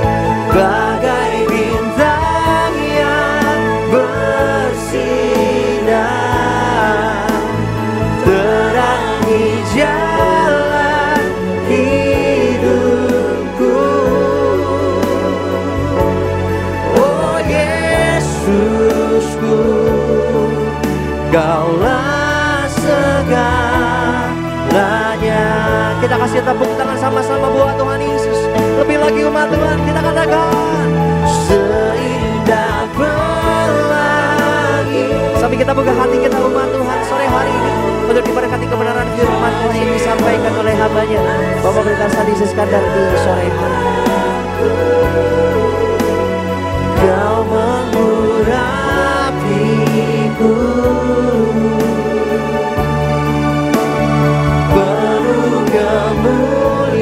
Bagai bintang yang bersinar, terangi jalan hidupku. Oh Yesusku, Kaulah segalanya. Kita kasih tepuk tangan sama-sama buat Tuhan Yesus. Lebih lagi umat Tuhan, kita katakan seindah pelangi. Sampai kita buka hati kita umat Tuhan sore hari ini untuk diberkati kebenaran firman Tuhan yang disampaikan oleh hamba-Nya Bapak Pendeta Sandi Iskandar di sore hari. Kau mengurapiku penuh kemuliaan,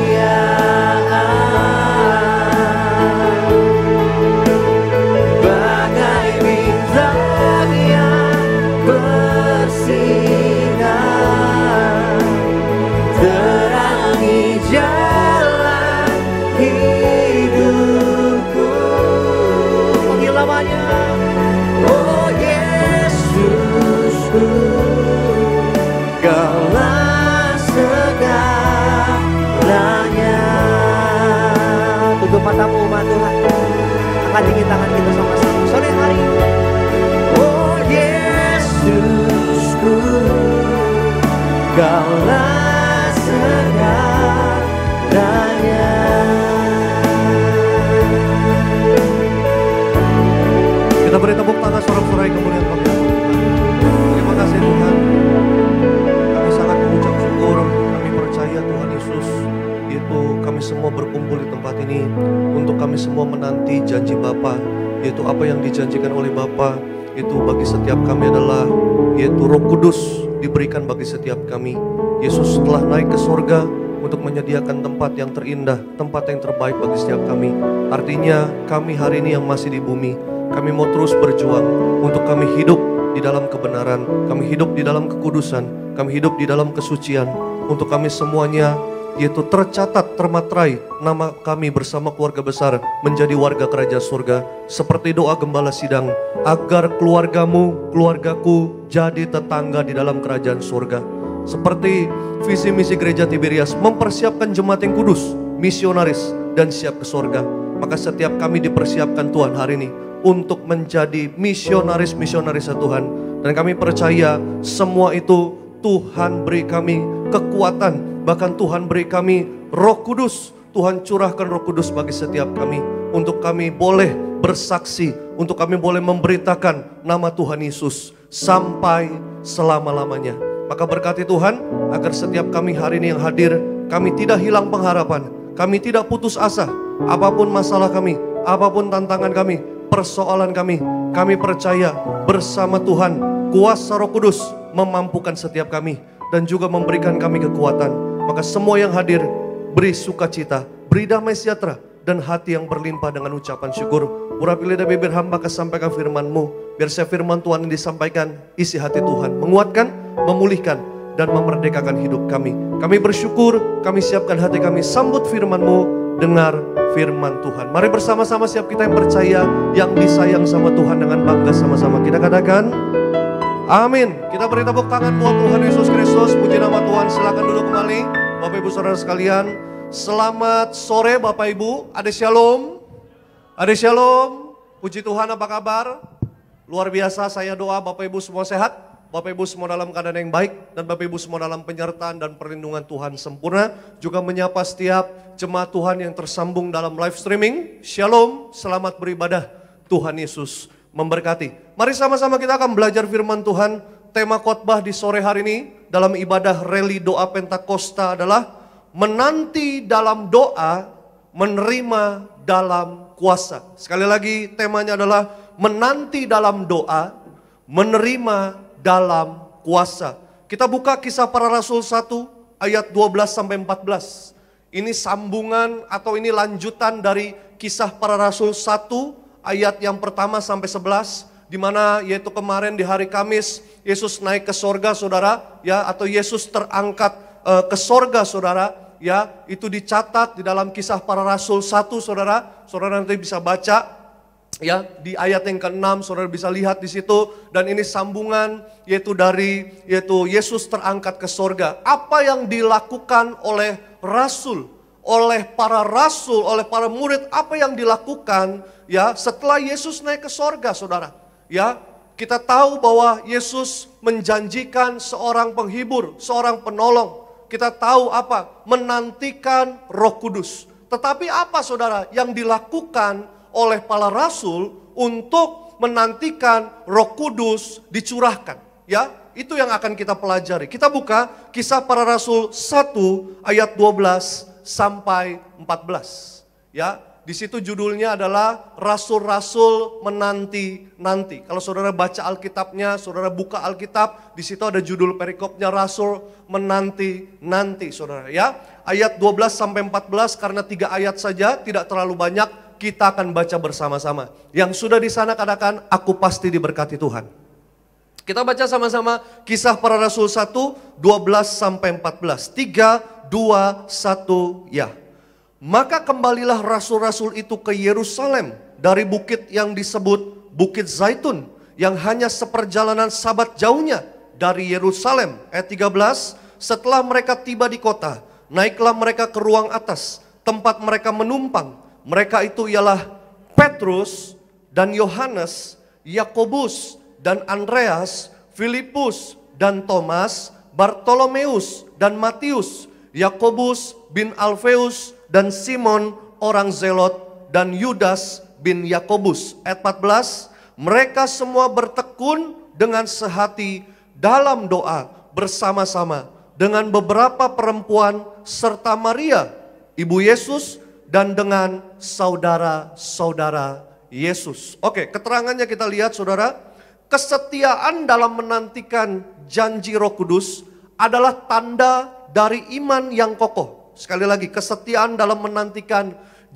semuanya. Oh Yesusku, Kaulah segalanya. Tutup matamu umat Tuhan, angkat tinggi tangan kita sama-sama sore hari. Oh Yesusku, Kaulah segalanya. Kita beri tepuk tangan sorak-sorai kemuliaan bagi nama Tuhan. Terima kasih Tuhan. Kami sangat mengucap syukur. Kami percaya Tuhan Yesus, yaitu kami semua berkumpul di tempat ini untuk kami semua menanti janji Bapa, yaitu apa yang dijanjikan oleh Bapa, yaitu bagi setiap kami adalah yaitu Roh Kudus diberikan bagi setiap kami. Yesus telah naik ke sorga untuk menyediakan tempat yang terindah, tempat yang terbaik bagi setiap kami. Artinya kami hari ini yang masih di bumi, kami mau terus berjuang untuk kami hidup di dalam kebenaran, kami hidup di dalam kekudusan, kami hidup di dalam kesucian. Untuk kami semuanya yaitu tercatat, termatrai nama kami bersama keluarga besar menjadi warga kerajaan surga. Seperti doa gembala sidang, agar keluargamu, keluargaku jadi tetangga di dalam kerajaan surga. Seperti visi misi gereja Tiberias mempersiapkan jemaat yang kudus, misionaris dan siap ke surga. Maka setiap kami dipersiapkan Tuhan hari ini untuk menjadi misionaris-misionaris Tuhan. Dan kami percaya semua itu Tuhan beri kami kekuatan, bahkan Tuhan beri kami Roh Kudus. Tuhan curahkan Roh Kudus bagi setiap kami untuk kami boleh bersaksi, untuk kami boleh memberitakan nama Tuhan Yesus sampai selama-lamanya. Maka berkati Tuhan agar setiap kami hari ini yang hadir, kami tidak hilang pengharapan, kami tidak putus asa. Apapun masalah kami, apapun tantangan kami, persoalan kami percaya bersama Tuhan, kuasa Roh Kudus memampukan setiap kami dan juga memberikan kami kekuatan. Maka semua yang hadir beri sukacita, beri damai sejahtera dan hati yang berlimpah dengan ucapan syukur. Urapi lidah bibir hamba kesampaikan firman-Mu, biar saya firman Tuhan yang disampaikan isi hati Tuhan, menguatkan, memulihkan dan memerdekakan hidup kami. Kami bersyukur, kami siapkan hati kami, sambut firman-Mu, dengar firman Tuhan. Mari bersama-sama siap kita yang percaya, yang disayang sama Tuhan dengan bangga sama-sama kita katakan amin. Kita beri tepuk tangan buat Tuhan Yesus Kristus. Puji nama Tuhan. Silakan dulu kembali Bapak Ibu Saudara sekalian. Selamat sore Bapak Ibu. Ada shalom. Ada shalom. Puji Tuhan, apa kabar? Luar biasa, saya doa Bapak Ibu semua sehat, Bapak Ibu semua dalam keadaan yang baik, dan Bapak Ibu semua dalam penyertaan dan perlindungan Tuhan sempurna. Juga menyapa setiap jemaat Tuhan yang tersambung dalam live streaming. Shalom, selamat beribadah. Tuhan Yesus memberkati. Mari sama-sama kita akan belajar firman Tuhan. Tema khotbah di sore hari ini dalam ibadah reli doa Pentakosta adalah menanti dalam doa, menerima dalam kuasa. Sekali lagi temanya adalah menanti dalam doa, menerima dalam kuasa. Kita buka Kisah Para Rasul 1 ayat 12-14. Ini sambungan atau ini lanjutan dari Kisah Para Rasul 1 ayat yang pertama sampai 11, di mana yaitu kemarin di hari Kamis Yesus naik ke sorga saudara, ya, atau Yesus terangkat ke sorga saudara, ya, itu dicatat di dalam Kisah Para Rasul 1 saudara. Saudara nanti bisa baca, ya, di ayat yang ke-6 saudara bisa lihat di situ. Dan ini sambungan yaitu Yesus terangkat ke sorga. Apa yang dilakukan oleh rasul, oleh para rasul, oleh para murid, apa yang dilakukan ya setelah Yesus naik ke sorga saudara. Ya, kita tahu bahwa Yesus menjanjikan seorang penghibur, seorang penolong. Kita tahu apa? Menantikan Roh Kudus. Tetapi apa saudara yang dilakukan oleh para rasul untuk menantikan Roh Kudus dicurahkan? Ya, itu yang akan kita pelajari. Kita buka Kisah Para Rasul 1 ayat 12 sampai 14. Ya, di situ judulnya adalah Rasul-rasul menanti-nanti. Kalau saudara baca Alkitabnya, saudara buka Alkitab, di situ ada judul perikopnya Rasul menanti-nanti, saudara. Ya, ayat 12 sampai 14 karena 3 ayat saja, tidak terlalu banyak. Kita akan baca bersama-sama. Yang sudah di sana katakan, aku pasti diberkati Tuhan. Kita baca sama-sama Kisah Para Rasul 1, 12 sampai 14. 3, 2, 1, ya. Maka kembalilah rasul-rasul itu ke Yerusalem dari bukit yang disebut Bukit Zaitun yang hanya seperjalanan sabat jauhnya dari Yerusalem. Ayat 13, setelah mereka tiba di kota, naiklah mereka ke ruang atas, tempat mereka menumpang. Mereka itu ialah Petrus dan Yohanes, Yakobus dan Andreas, Filipus dan Thomas, Bartolomeus dan Matius, Yakobus bin Alfeus dan Simon orang Zelot, dan Yudas bin Yakobus. Ayat 14, mereka semua bertekun dengan sehati dalam doa bersama-sama dengan beberapa perempuan serta Maria, ibu Yesus, dan dengan saudara-saudara Yesus. Oke, keterangannya kita lihat saudara. Kesetiaan dalam menantikan janji Roh Kudus adalah tanda dari iman yang kokoh. Sekali lagi, kesetiaan dalam menantikan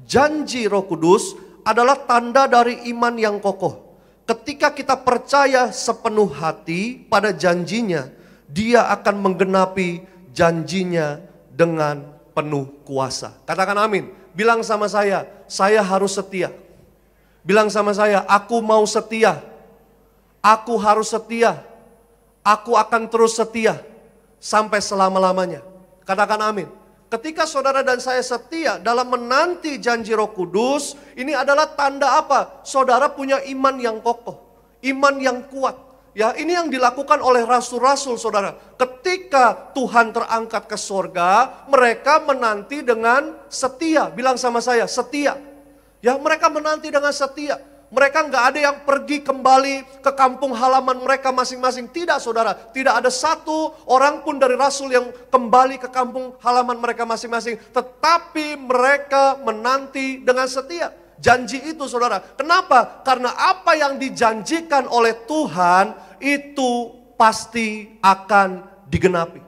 janji Roh Kudus adalah tanda dari iman yang kokoh. Ketika kita percaya sepenuh hati pada janjinya, Dia akan menggenapi janjinya dengan penuh kuasa. Katakan amin. Bilang sama saya harus setia. Bilang sama saya, aku mau setia. Aku harus setia. Aku akan terus setia sampai selama-lamanya. Katakan amin. Ketika saudara dan saya setia dalam menanti janji Roh Kudus, ini adalah tanda apa? Saudara punya iman yang kokoh, iman yang kuat. Ya, ini yang dilakukan oleh rasul-rasul saudara. Ketika Tuhan terangkat ke sorga, mereka menanti dengan setia. Bilang sama saya, setia. Ya, mereka menanti dengan setia. Mereka nggak ada yang pergi kembali ke kampung halaman mereka masing-masing. Tidak saudara, tidak ada satu orang pun dari rasul yang kembali ke kampung halaman mereka masing-masing. Tetapi mereka menanti dengan setia janji itu saudara. Kenapa? Karena apa yang dijanjikan oleh Tuhan itu pasti akan digenapi.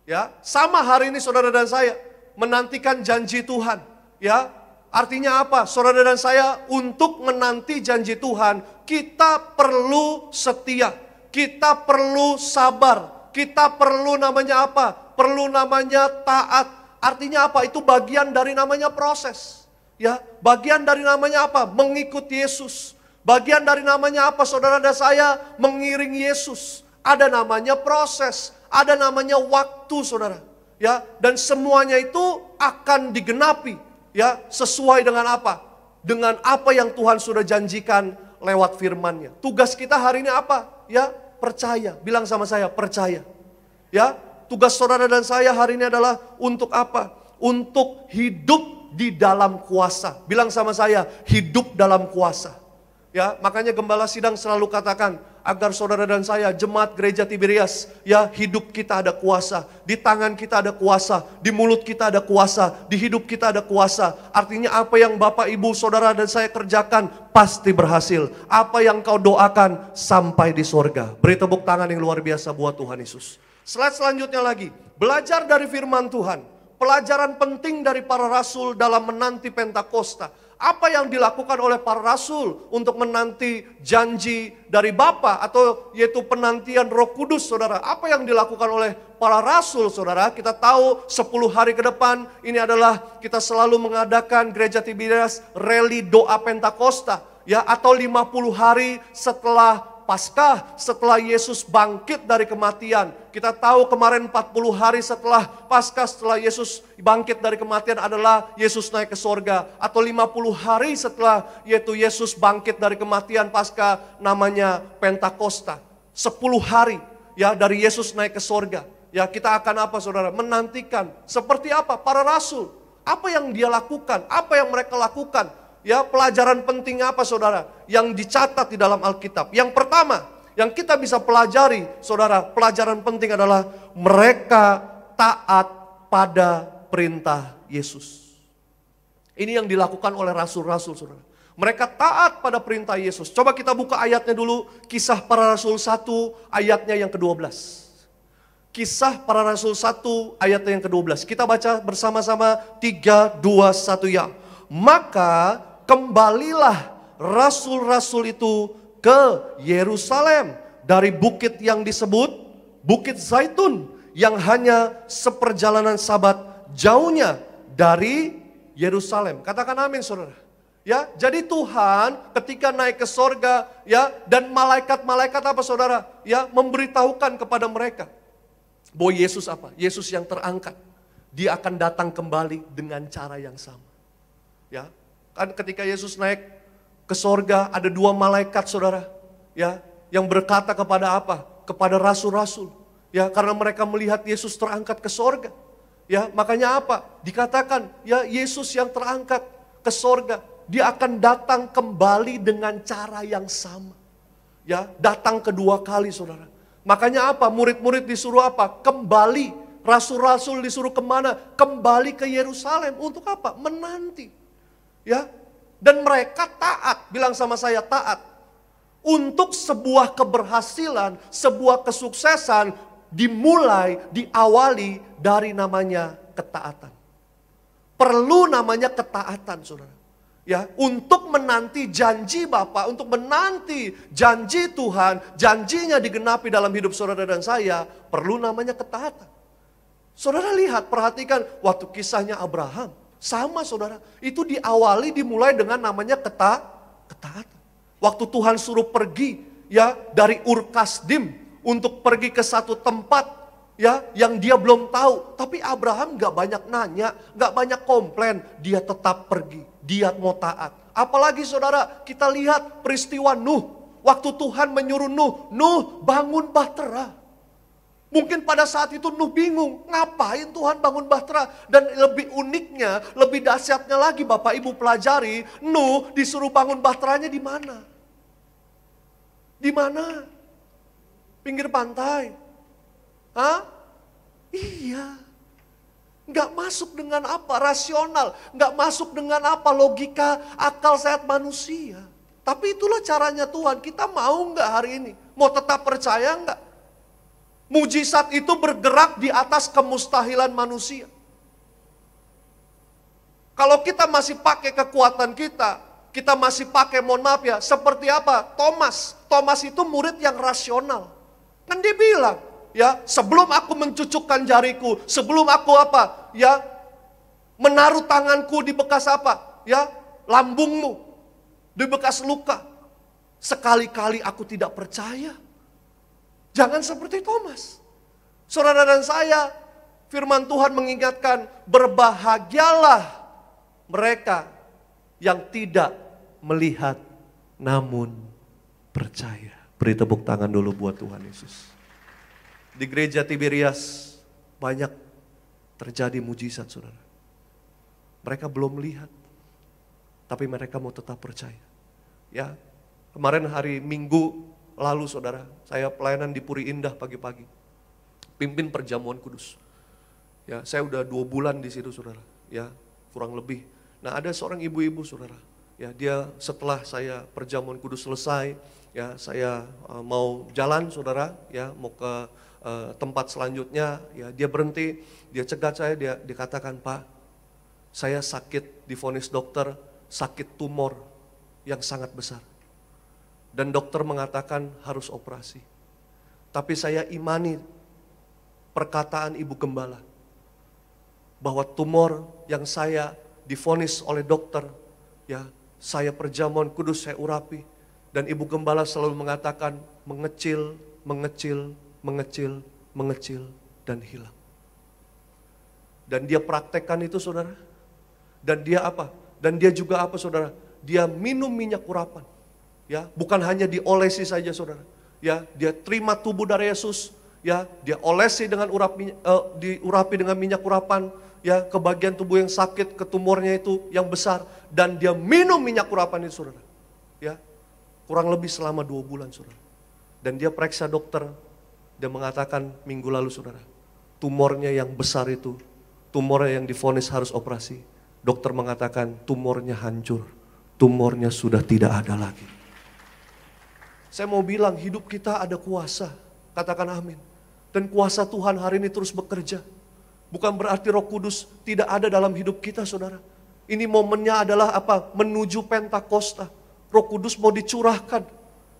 Ya, sama hari ini saudara dan saya menantikan janji Tuhan. Ya, artinya apa? Saudara dan saya untuk menanti janji Tuhan, kita perlu setia, kita perlu sabar, kita perlu namanya apa? Perlu namanya taat. Artinya apa? Itu bagian dari namanya proses. Ya, bagian dari namanya apa? Mengikuti Yesus. Bagian dari namanya apa? Saudara dan saya mengiring Yesus. Ada namanya proses, ada namanya waktu saudara. Ya, dan semuanya itu akan digenapi. Ya, sesuai dengan apa? Dengan apa yang Tuhan sudah janjikan lewat firman-Nya. Tugas kita hari ini apa? Ya, percaya. Bilang sama saya, percaya. Ya, tugas saudara dan saya hari ini adalah untuk apa? Untuk hidup di dalam kuasa. Bilang sama saya, hidup dalam kuasa. Ya, makanya gembala sidang selalu katakan agar saudara dan saya jemaat gereja Tiberias, ya, hidup kita ada kuasa, di tangan kita ada kuasa, di mulut kita ada kuasa, di hidup kita ada kuasa. Artinya apa yang Bapak Ibu saudara dan saya kerjakan pasti berhasil. Apa yang kau doakan sampai di sorga. Beri tepuk tangan yang luar biasa buat Tuhan Yesus. Slide selanjutnya lagi, belajar dari firman Tuhan. Pelajaran penting dari para rasul dalam menanti Pentakosta. Apa yang dilakukan oleh para rasul untuk menanti janji dari Bapa atau yaitu penantian Roh Kudus saudara. Apa yang dilakukan oleh para rasul saudara? Kita tahu 10 hari ke depan ini adalah kita selalu mengadakan gereja Tiberias rally doa Pentakosta. Ya, atau 50 hari setelah Paskah, setelah Yesus bangkit dari kematian. Kita tahu kemarin 40 hari setelah Paskah, setelah Yesus bangkit dari kematian adalah Yesus naik ke sorga. Atau 50 hari setelah yaitu Yesus bangkit dari kematian Paskah, namanya Pentakosta. 10 hari ya dari Yesus naik ke sorga. Ya, kita akan apa saudara? Menantikan seperti apa para rasul. Apa yang dia lakukan, apa yang mereka lakukan. Ya, pelajaran penting apa saudara yang dicatat di dalam Alkitab? Yang pertama yang kita bisa pelajari saudara, pelajaran penting adalah mereka taat pada perintah Yesus. Ini yang dilakukan oleh rasul-rasul saudara. Mereka taat pada perintah Yesus. Coba kita buka ayatnya dulu, Kisah Para Rasul 1 ayatnya yang ke-12. Kisah Para Rasul 1 ayatnya yang ke-12. Kita baca bersama-sama 3, 2, 1 ya. Maka kembalilah rasul-rasul itu ke Yerusalem dari bukit yang disebut Bukit Zaitun yang hanya seperjalanan sabat jauhnya dari Yerusalem. Katakan amin saudara. Ya, jadi Tuhan ketika naik ke sorga, ya, dan malaikat-malaikat apa saudara? Ya, memberitahukan kepada mereka bahwa Yesus apa? Yesus yang terangkat. Dia akan datang kembali dengan cara yang sama. Ya, kan ketika Yesus naik ke sorga ada 2 malaikat saudara, ya, yang berkata kepada apa? Kepada rasul-rasul. Ya, karena mereka melihat Yesus terangkat ke sorga. Ya, makanya apa? Dikatakan, ya, Yesus yang terangkat ke sorga. Dia akan datang kembali dengan cara yang sama. Ya, datang kedua kali saudara. Makanya apa? Murid-murid disuruh apa? Kembali. Rasul-rasul disuruh kemana? Kembali ke Yerusalem. Untuk apa? Menanti. Ya, dan mereka taat. Bilang sama saya, taat. Untuk sebuah keberhasilan, sebuah kesuksesan dimulai, diawali dari namanya ketaatan. Perlu namanya ketaatan saudara. Ya, untuk menanti janji Bapa, untuk menanti janji Tuhan, janjinya digenapi dalam hidup saudara dan saya, perlu namanya ketaatan. Saudara lihat, perhatikan waktu kisahnya Abraham, sama saudara, itu diawali dimulai dengan namanya ketaatan. Waktu Tuhan suruh pergi ya dari Ur Kasdim untuk pergi ke satu tempat ya yang dia belum tahu, tapi Abraham gak banyak nanya, gak banyak komplain, dia tetap pergi. Dia mau taat. Apalagi saudara, kita lihat peristiwa Nuh. Waktu Tuhan menyuruh Nuh bangun bahtera. Mungkin pada saat itu Nuh bingung, ngapain Tuhan bangun bahtera? Dan lebih uniknya, lebih dahsyatnya lagi Bapak Ibu pelajari, Nuh disuruh bangun bahteranya di mana? Di mana? Pinggir pantai. Hah? Iya. Nggak masuk dengan apa? Rasional. Nggak masuk dengan apa? Logika, akal sehat manusia. Tapi itulah caranya Tuhan. Kita mau nggak hari ini? Mau tetap percaya nggak? Mujizat itu bergerak di atas kemustahilan manusia. Kalau kita masih pakai kekuatan kita masih pakai, mohon maaf ya, seperti apa? Thomas. Thomas itu murid yang rasional. Kan dia bilang, ya, sebelum aku mencucukkan jariku, sebelum aku apa? Ya, menaruh tanganku di bekas apa? Ya, lambungmu, di bekas luka. Sekali-kali aku tidak percaya. Jangan seperti Thomas. Saudara dan saya, firman Tuhan mengingatkan, berbahagialah mereka yang tidak melihat namun percaya. Beri tepuk tangan dulu buat Tuhan Yesus. Di gereja Tiberias banyak terjadi mujizat saudara. Mereka belum melihat, tapi mereka mau tetap percaya. Ya, kemarin hari Minggu lalu saudara, saya pelayanan di Puri Indah pagi-pagi. Pimpin perjamuan kudus. Ya, saya udah 2 bulan di situ saudara. Ya, kurang lebih. Nah, ada seorang ibu-ibu saudara. Ya, dia setelah saya perjamuan kudus selesai, ya, saya mau jalan saudara, ya, mau ke tempat selanjutnya, ya, dia berhenti, dia cegat saya, dia dikatakan, Pak, saya sakit, divonis dokter, sakit tumor yang sangat besar. Dan dokter mengatakan harus operasi. Tapi saya imani perkataan Ibu Gembala, bahwa tumor yang saya divonis oleh dokter, ya, saya perjamuan kudus, saya urapi. Dan Ibu Gembala selalu mengatakan mengecil, mengecil, mengecil, mengecil, dan hilang. Dan dia praktekkan itu saudara. Dan dia apa? Dan dia juga apa saudara? Dia minum minyak urapan. Ya, bukan hanya diolesi saja saudara. Ya, dia terima tubuh dari Yesus. Ya, dia olesi dengan diurapi dengan minyak urapan. Ya, ke bagian tubuh yang sakit, ke tumornya itu yang besar. Dan dia minum minyak urapan itu saudara. Ya, kurang lebih selama 2 bulan saudara. Dan dia periksa dokter. Dia mengatakan minggu lalu saudara, tumornya yang besar itu, tumornya yang divonis harus operasi. Dokter mengatakan tumornya hancur, tumornya sudah tidak ada lagi. Saya mau bilang hidup kita ada kuasa, katakan amin. Dan kuasa Tuhan hari ini terus bekerja. Bukan berarti Roh Kudus tidak ada dalam hidup kita saudara. Ini momennya adalah apa? Menuju Pentakosta. Roh Kudus mau dicurahkan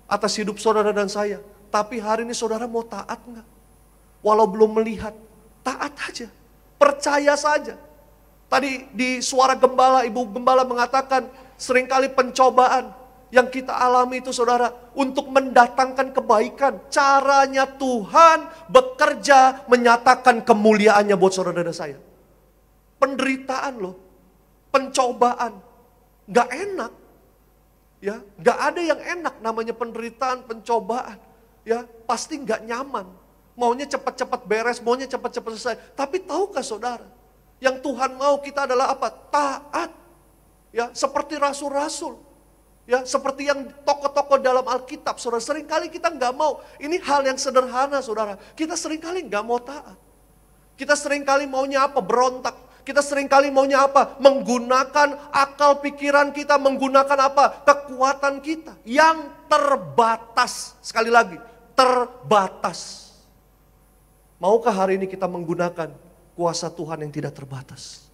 atas hidup saudara dan saya. Tapi hari ini saudara mau taat enggak? Walau belum melihat, taat aja. Percaya saja. Tadi di suara gembala, Ibu Gembala mengatakan, seringkali pencobaan yang kita alami itu saudara, untuk mendatangkan kebaikan. Caranya Tuhan bekerja menyatakan kemuliaannya buat saudara dan saya. Penderitaan loh, pencobaan, gak enak. Ya, gak ada yang enak namanya penderitaan, pencobaan. Ya, pasti gak nyaman. Maunya cepat-cepat beres, maunya cepat-cepat selesai. Tapi tahukah saudara, yang Tuhan mau kita adalah apa? Taat. Ya, seperti rasul-rasul. Ya, seperti yang tokoh-tokoh dalam Alkitab, saudara. Seringkali kita nggak mau. Ini hal yang sederhana, saudara. Kita seringkali nggak mau taat. Kita seringkali maunya apa? Berontak. Kita seringkali maunya apa? Menggunakan akal pikiran kita, menggunakan apa? Kekuatan kita yang terbatas. Sekali lagi, terbatas. Maukah hari ini kita menggunakan kuasa Tuhan yang tidak terbatas?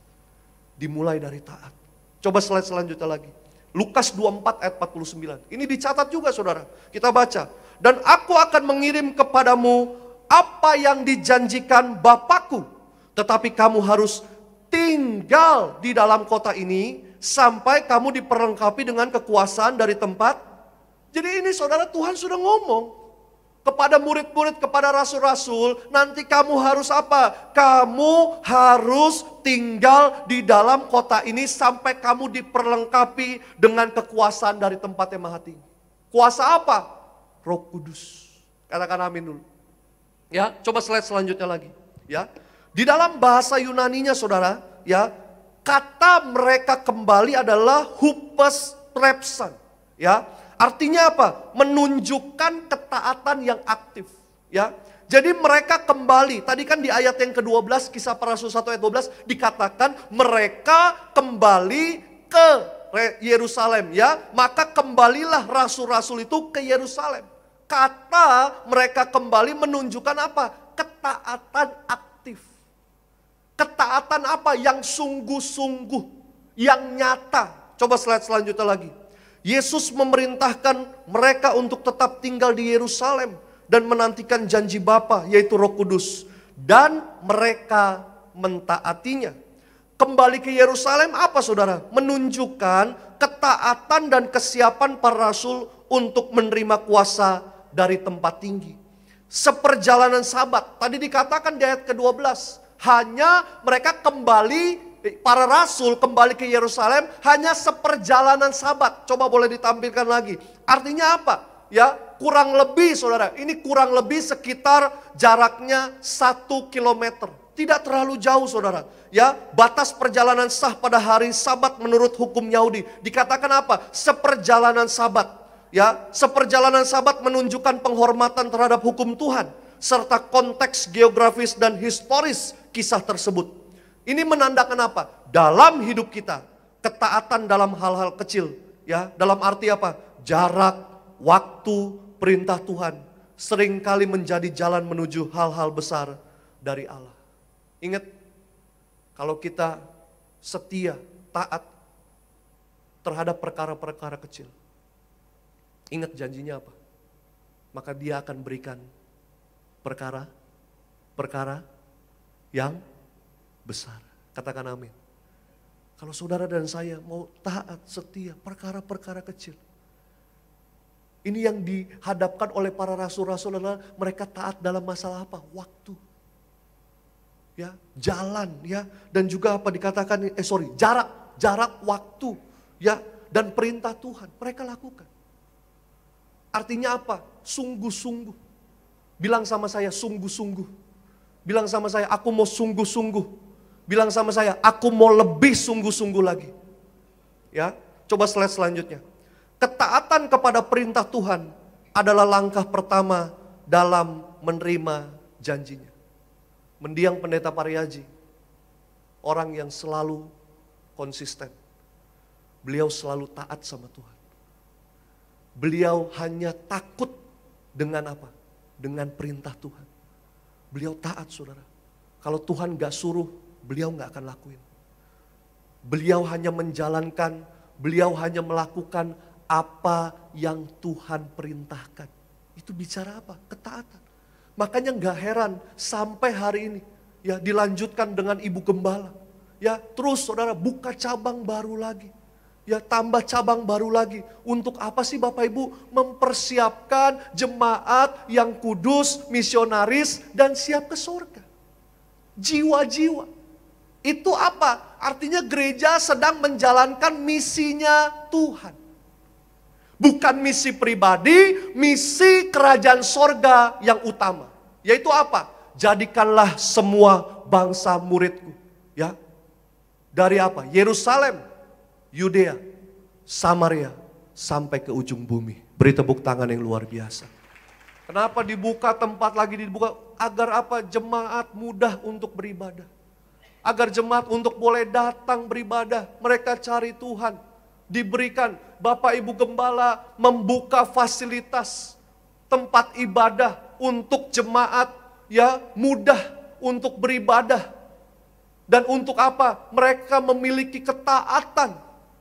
Dimulai dari taat. Coba slide selanjutnya lagi. Lukas 24 ayat 49. Ini dicatat juga saudara. Kita baca. Dan aku akan mengirim kepadamu apa yang dijanjikan Bapakku. Tetapi kamu harus tinggal di dalam kota ini sampai kamu diperlengkapi dengan kekuasaan dari tempat. Jadi ini saudara, Tuhan sudah ngomong kepada murid-murid, kepada rasul-rasul, nanti kamu harus apa? Kamu harus tinggal di dalam kota ini sampai kamu diperlengkapi dengan kekuasaan dari tempat yang maha tinggi. Kuasa apa? Roh Kudus. Katakan amin dulu. Ya, coba slide selanjutnya lagi. Ya, di dalam bahasa Yunaninya saudara, ya, kata mereka kembali adalah hupes trepsan. Ya, artinya apa? Menunjukkan ketaatan yang aktif. Ya, jadi mereka kembali. Tadi kan di ayat yang ke-12, Kisah Para Rasul 1 ayat 12 dikatakan mereka kembali ke Yerusalem. Ya, maka kembalilah rasul-rasul itu ke Yerusalem. Kata mereka kembali menunjukkan apa? Ketaatan aktif. Ketaatan apa? Yang sungguh-sungguh, yang nyata. Coba slide selanjutnya lagi. Yesus memerintahkan mereka untuk tetap tinggal di Yerusalem dan menantikan janji Bapa, yaitu Roh Kudus, dan mereka mentaatinya. Kembali ke Yerusalem apa saudara? Menunjukkan ketaatan dan kesiapan para rasul untuk menerima kuasa dari tempat tinggi. Seperjalanan Sabat, tadi dikatakan di ayat ke-12, hanya mereka kembali, para rasul kembali ke Yerusalem hanya seperjalanan Sabat. Coba boleh ditampilkan lagi. Artinya apa? Ya, kurang lebih saudara, ini kurang lebih sekitar jaraknya 1 kilometer. Tidak terlalu jauh saudara. Ya, batas perjalanan sah pada hari Sabat menurut hukum Yahudi. Dikatakan apa? Seperjalanan Sabat. Ya, seperjalanan Sabat menunjukkan penghormatan terhadap hukum Tuhan serta konteks geografis dan historis kisah tersebut. Ini menandakan apa? Dalam hidup kita, ketaatan dalam hal-hal kecil, ya, dalam arti apa? Jarak, waktu, perintah Tuhan seringkali menjadi jalan menuju hal-hal besar dari Allah. Ingat, kalau kita setia, taat terhadap perkara-perkara kecil, ingat janjinya apa? Maka Dia akan berikan perkara yang besar. Katakan amin. Kalau saudara dan saya mau taat, setia, perkara-perkara kecil. Ini yang dihadapkan oleh para rasul-rasul adalah mereka taat dalam masalah apa? Waktu. Ya, jalan, ya, dan juga apa dikatakan, jarak waktu, ya, dan perintah Tuhan. Mereka lakukan. Artinya apa? Sungguh-sungguh. Bilang sama saya, sungguh-sungguh. Bilang sama saya, aku mau sungguh-sungguh. Bilang sama saya, aku mau lebih sungguh-sungguh lagi. Ya, coba slide selanjutnya. Ketaatan kepada perintah Tuhan adalah langkah pertama dalam menerima janjinya. Mendiang Pendeta Pariaji, orang yang selalu konsisten. Beliau selalu taat sama Tuhan. Beliau hanya takut dengan apa? Dengan perintah Tuhan. Beliau taat saudara. Kalau Tuhan gak suruh, beliau gak akan lakuin. Beliau hanya menjalankan, beliau hanya melakukan apa yang Tuhan perintahkan. Itu bicara apa? Ketaatan. Makanya gak heran sampai hari ini ya dilanjutkan dengan Ibu Gembala. Ya terus saudara buka cabang baru lagi. Ya tambah cabang baru lagi. Untuk apa sih Bapak Ibu? Mempersiapkan jemaat yang kudus, misionaris, dan siap ke surga. Jiwa-jiwa. Itu apa? Artinya gereja sedang menjalankan misinya Tuhan. Bukan misi pribadi, misi kerajaan sorga yang utama. Yaitu apa? Jadikanlah semua bangsa muridku. Ya. Dari apa? Yerusalem, Yudea, Samaria, sampai ke ujung bumi. Beri tepuk tangan yang luar biasa. Kenapa dibuka tempat lagi dibuka? Agar apa? Jemaat mudah untuk beribadah. Agar jemaat untuk boleh datang beribadah. Mereka cari Tuhan. Diberikan Bapak Ibu Gembala membuka fasilitas tempat ibadah untuk jemaat ya mudah untuk beribadah. Dan untuk apa? Mereka memiliki ketaatan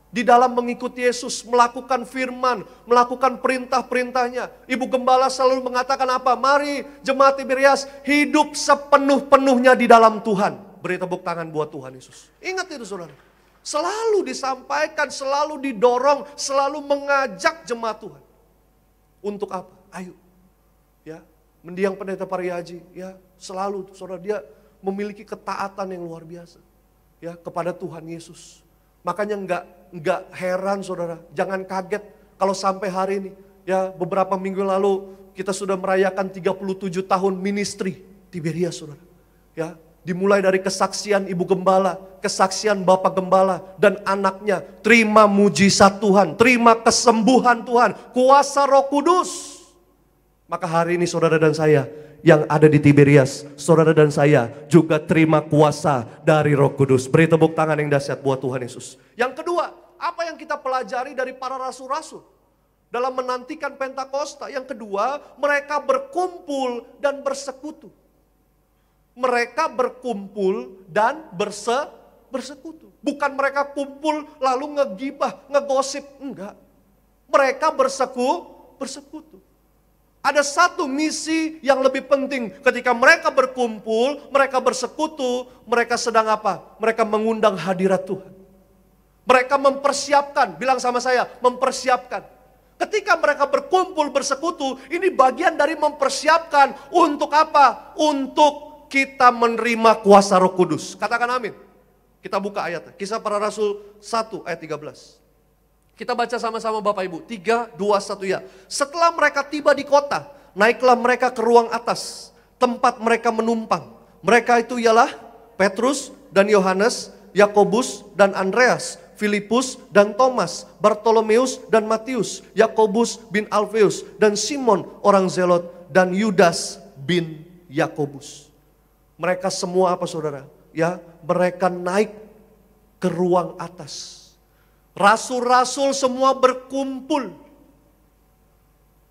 di dalam mengikuti Yesus, melakukan firman, melakukan perintah-perintahnya. Ibu Gembala selalu mengatakan apa? Mari jemaat Tiberias hidup sepenuh-penuhnya di dalam Tuhan. Beri tepuk tangan buat Tuhan Yesus. Ingat itu saudara. Selalu disampaikan, selalu didorong, selalu mengajak jemaat Tuhan. Untuk apa? Ayo. Ya, mendiang pendeta Pariaji, ya, selalu saudara dia memiliki ketaatan yang luar biasa. Ya, kepada Tuhan Yesus. Makanya enggak heran saudara, jangan kaget kalau sampai hari ini, ya beberapa minggu lalu kita sudah merayakan 37 tahun ministry Tiberias saudara. Ya, dimulai dari kesaksian Ibu Gembala, kesaksian Bapak Gembala dan anaknya, terima mujizat Tuhan, terima kesembuhan Tuhan, kuasa Roh Kudus. Maka hari ini saudara dan saya yang ada di Tiberias, saudara dan saya juga terima kuasa dari Roh Kudus. Beri tepuk tangan yang dahsyat buat Tuhan Yesus. Yang kedua, apa yang kita pelajari dari para rasul-rasul dalam menantikan Pentakosta? Yang kedua, mereka berkumpul dan bersekutu. Mereka berkumpul dan bersekutu. Bukan mereka kumpul lalu ngegibah, ngegosip, enggak. Mereka bersekutu. Ada satu misi yang lebih penting ketika mereka berkumpul, mereka bersekutu, mereka sedang apa? Mereka mengundang hadirat Tuhan. Mereka mempersiapkan, bilang sama saya, mempersiapkan. Ketika mereka berkumpul bersekutu, ini bagian dari mempersiapkan untuk apa? Untuk kita menerima kuasa Roh Kudus. Katakan amin. Kita buka ayatnya. Kisah Para Rasul 1 ayat 13. Kita baca sama-sama Bapak Ibu. 3, 2, 1 ya. Setelah mereka tiba di kota, naiklah mereka ke ruang atas, tempat mereka menumpang. Mereka itu ialah Petrus dan Yohanes, Yakobus dan Andreas, Filipus dan Thomas, Bartolomeus dan Matius, Yakobus bin Alfeus dan Simon orang Zelot dan Yudas bin Yakobus. Mereka semua apa saudara? Ya, mereka naik ke ruang atas. Rasul-rasul semua berkumpul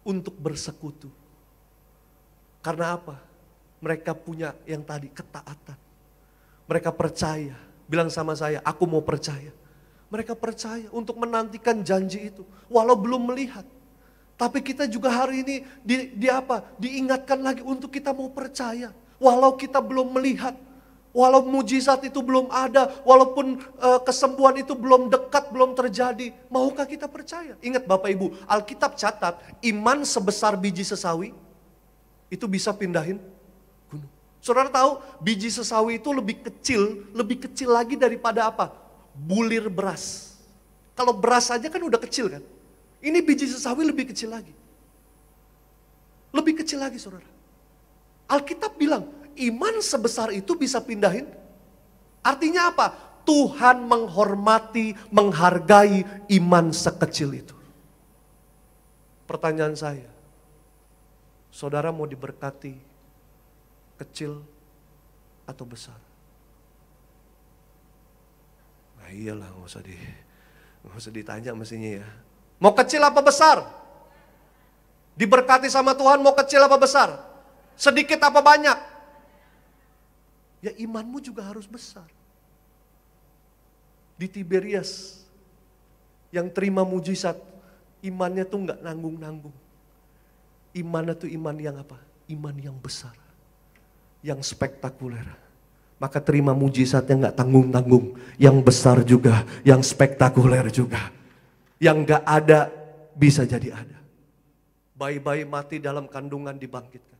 untuk bersekutu. Karena apa? Mereka punya yang tadi ketaatan. Mereka percaya. Bilang sama saya, aku mau percaya. Mereka percaya untuk menantikan janji itu. Walau belum melihat. Tapi kita juga hari ini diingatkan lagi untuk kita mau percaya. Walau kita belum melihat. Walau mujizat itu belum ada, walaupun kesembuhan itu belum dekat, belum terjadi, maukah kita percaya? Ingat Bapak Ibu, Alkitab catat, iman sebesar biji sesawi, itu bisa pindahin gunung. Saudara tahu, biji sesawi itu lebih kecil lagi daripada apa? Bulir beras. Kalau beras saja kan udah kecil kan? Ini biji sesawi lebih kecil lagi. Lebih kecil lagi saudara. Alkitab bilang, iman sebesar itu bisa pindahin. Artinya apa? Tuhan menghormati, menghargai iman sekecil itu. Pertanyaan saya, saudara mau diberkati kecil atau besar? Nah iyalah, nggak usah ditanya mestinya ya. Mau kecil apa besar? Diberkati sama Tuhan mau kecil apa besar? Sedikit apa banyak? Ya imanmu juga harus besar. Di Tiberias yang terima mujizat, imannya tuh nggak nanggung-nanggung. Imannya tuh iman yang apa? Iman yang besar, yang spektakuler. Maka terima mujizatnya nggak tanggung-tanggung, yang besar juga, yang spektakuler juga. Yang gak ada bisa jadi ada. Bayi-bayi mati dalam kandungan dibangkitkan.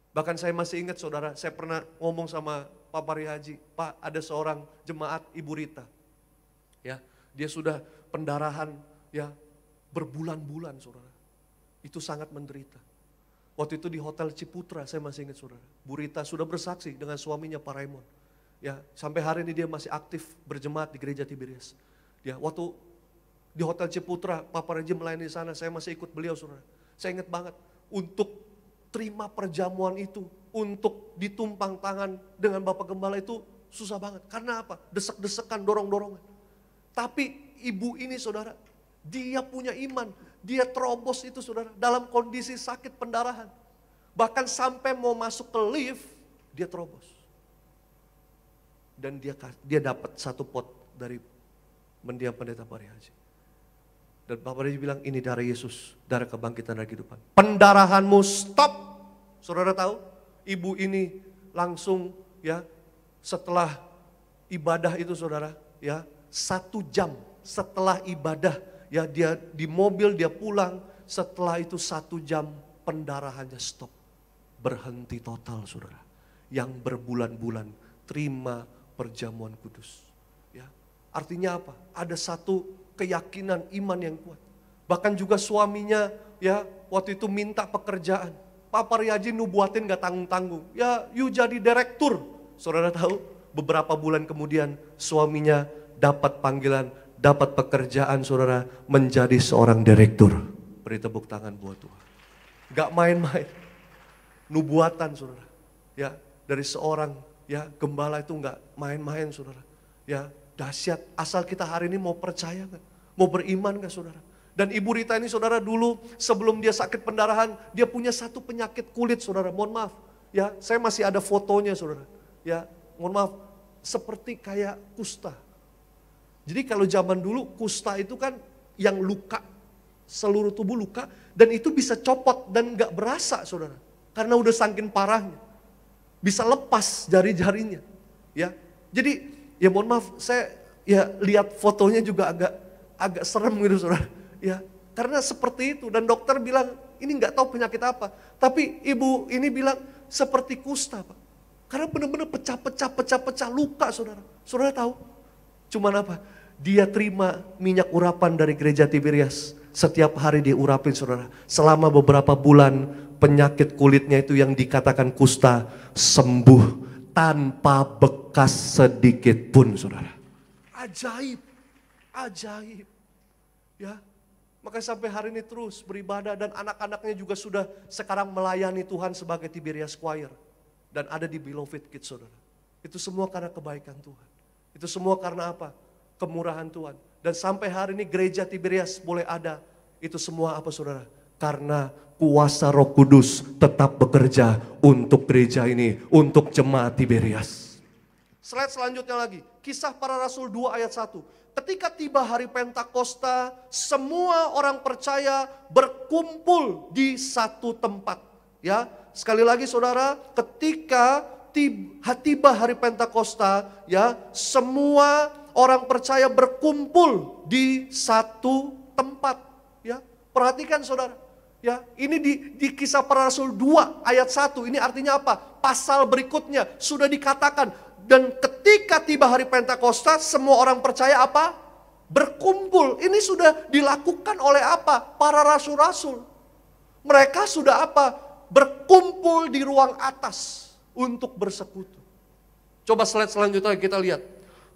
Bahkan saya masih ingat saudara, saya pernah ngomong sama Pak Pari Haji, Pak, ada seorang jemaat Ibu Rita. Ya, dia sudah pendarahan ya berbulan-bulan saudara. Itu sangat menderita. Waktu itu di Hotel Ciputra, saya masih ingat saudara. Bu Rita sudah bersaksi dengan suaminya Pak Raymond. Ya, sampai hari ini dia masih aktif berjemaat di gereja Tiberias. Ya, waktu di Hotel Ciputra, Pak Pari Haji melayani di sana, saya masih ikut beliau saudara. Saya ingat banget, untuk terima perjamuan itu, untuk ditumpang tangan dengan Bapak Gembala itu susah banget. Karena apa? Desek-desekan, dorong-dorongan. Tapi ibu ini saudara, dia punya iman. Dia terobos itu saudara, dalam kondisi sakit pendarahan. Bahkan sampai mau masuk ke lift, dia terobos. Dan dia dapat 1 pot dari mendiang pendeta Pari Haji. Dan Bapak Haji bilang, ini darah Yesus, darah kebangkitan dari kehidupan. Pendarahanmu stop. Saudara tahu, ibu ini langsung ya setelah ibadah itu saudara, ya 1 jam setelah ibadah, ya dia di mobil dia pulang, setelah itu 1 jam pendarahannya stop. Berhenti total saudara. Yang berbulan-bulan terima perjamuan kudus. Ya, artinya apa? Ada satu keyakinan iman yang kuat. Bahkan juga suaminya ya waktu itu minta pekerjaan. Pak Pari Haji nubuatin gak tanggung-tanggung. Ya you jadi direktur. Saudara tahu beberapa bulan kemudian suaminya dapat panggilan, dapat pekerjaan saudara menjadi seorang direktur. Beri tepuk tangan buat Tuhan. Gak main-main. Nubuatan saudara. Ya dari seorang ya gembala itu gak main-main saudara. Ya dahsyat, asal kita hari ini mau percaya gak? Mau beriman gak saudara? Dan Ibu Rita ini saudara dulu sebelum dia sakit pendarahan, dia punya satu penyakit kulit saudara, mohon maaf. Ya, saya masih ada fotonya saudara. Ya, mohon maaf, seperti kayak kusta. Jadi kalau zaman dulu kusta itu kan yang luka, seluruh tubuh luka, dan itu bisa copot dan gak berasa saudara. Karena udah saking parahnya. Bisa lepas jari-jarinya. Ya, jadi ya mohon maaf, saya ya lihat fotonya juga agak serem gitu saudara. Ya, karena seperti itu dan dokter bilang ini nggak tahu penyakit apa. Tapi ibu ini bilang seperti kusta Pak. Karena benar-benar pecah-pecah luka saudara. Saudara tahu? Cuman apa? Dia terima minyak urapan dari gereja Tiberias. Setiap hari dia urapin saudara. Selama beberapa bulan penyakit kulitnya itu yang dikatakan kusta sembuh tanpa bekas sedikit pun saudara. Ajaib, ajaib. Ya, makanya sampai hari ini terus beribadah dan anak-anaknya juga sudah sekarang melayani Tuhan sebagai Tiberias Choir. Dan ada di Beloved Kids saudara. Itu semua karena kebaikan Tuhan. Itu semua karena apa? Kemurahan Tuhan. Dan sampai hari ini gereja Tiberias boleh ada. Itu semua apa saudara? Karena kuasa Roh Kudus tetap bekerja untuk gereja ini, untuk jemaat Tiberias. Slide selanjutnya lagi, Kisah Para Rasul 2 ayat 1. Ketika tiba hari Pentakosta, semua orang percaya berkumpul di satu tempat. Ya, sekali lagi saudara, ketika tiba hari Pentakosta, ya, semua orang percaya berkumpul di satu tempat. Ya, perhatikan saudara. Ya, ini di Kisah Para Rasul 2 ayat 1, ini artinya apa? Pasal berikutnya sudah dikatakan. Dan ketika tiba hari Pentakosta, semua orang percaya apa? Berkumpul. Ini sudah dilakukan oleh apa? Para rasul-rasul. Mereka sudah apa? Berkumpul di ruang atas untuk bersekutu. Coba slide selanjutnya kita lihat.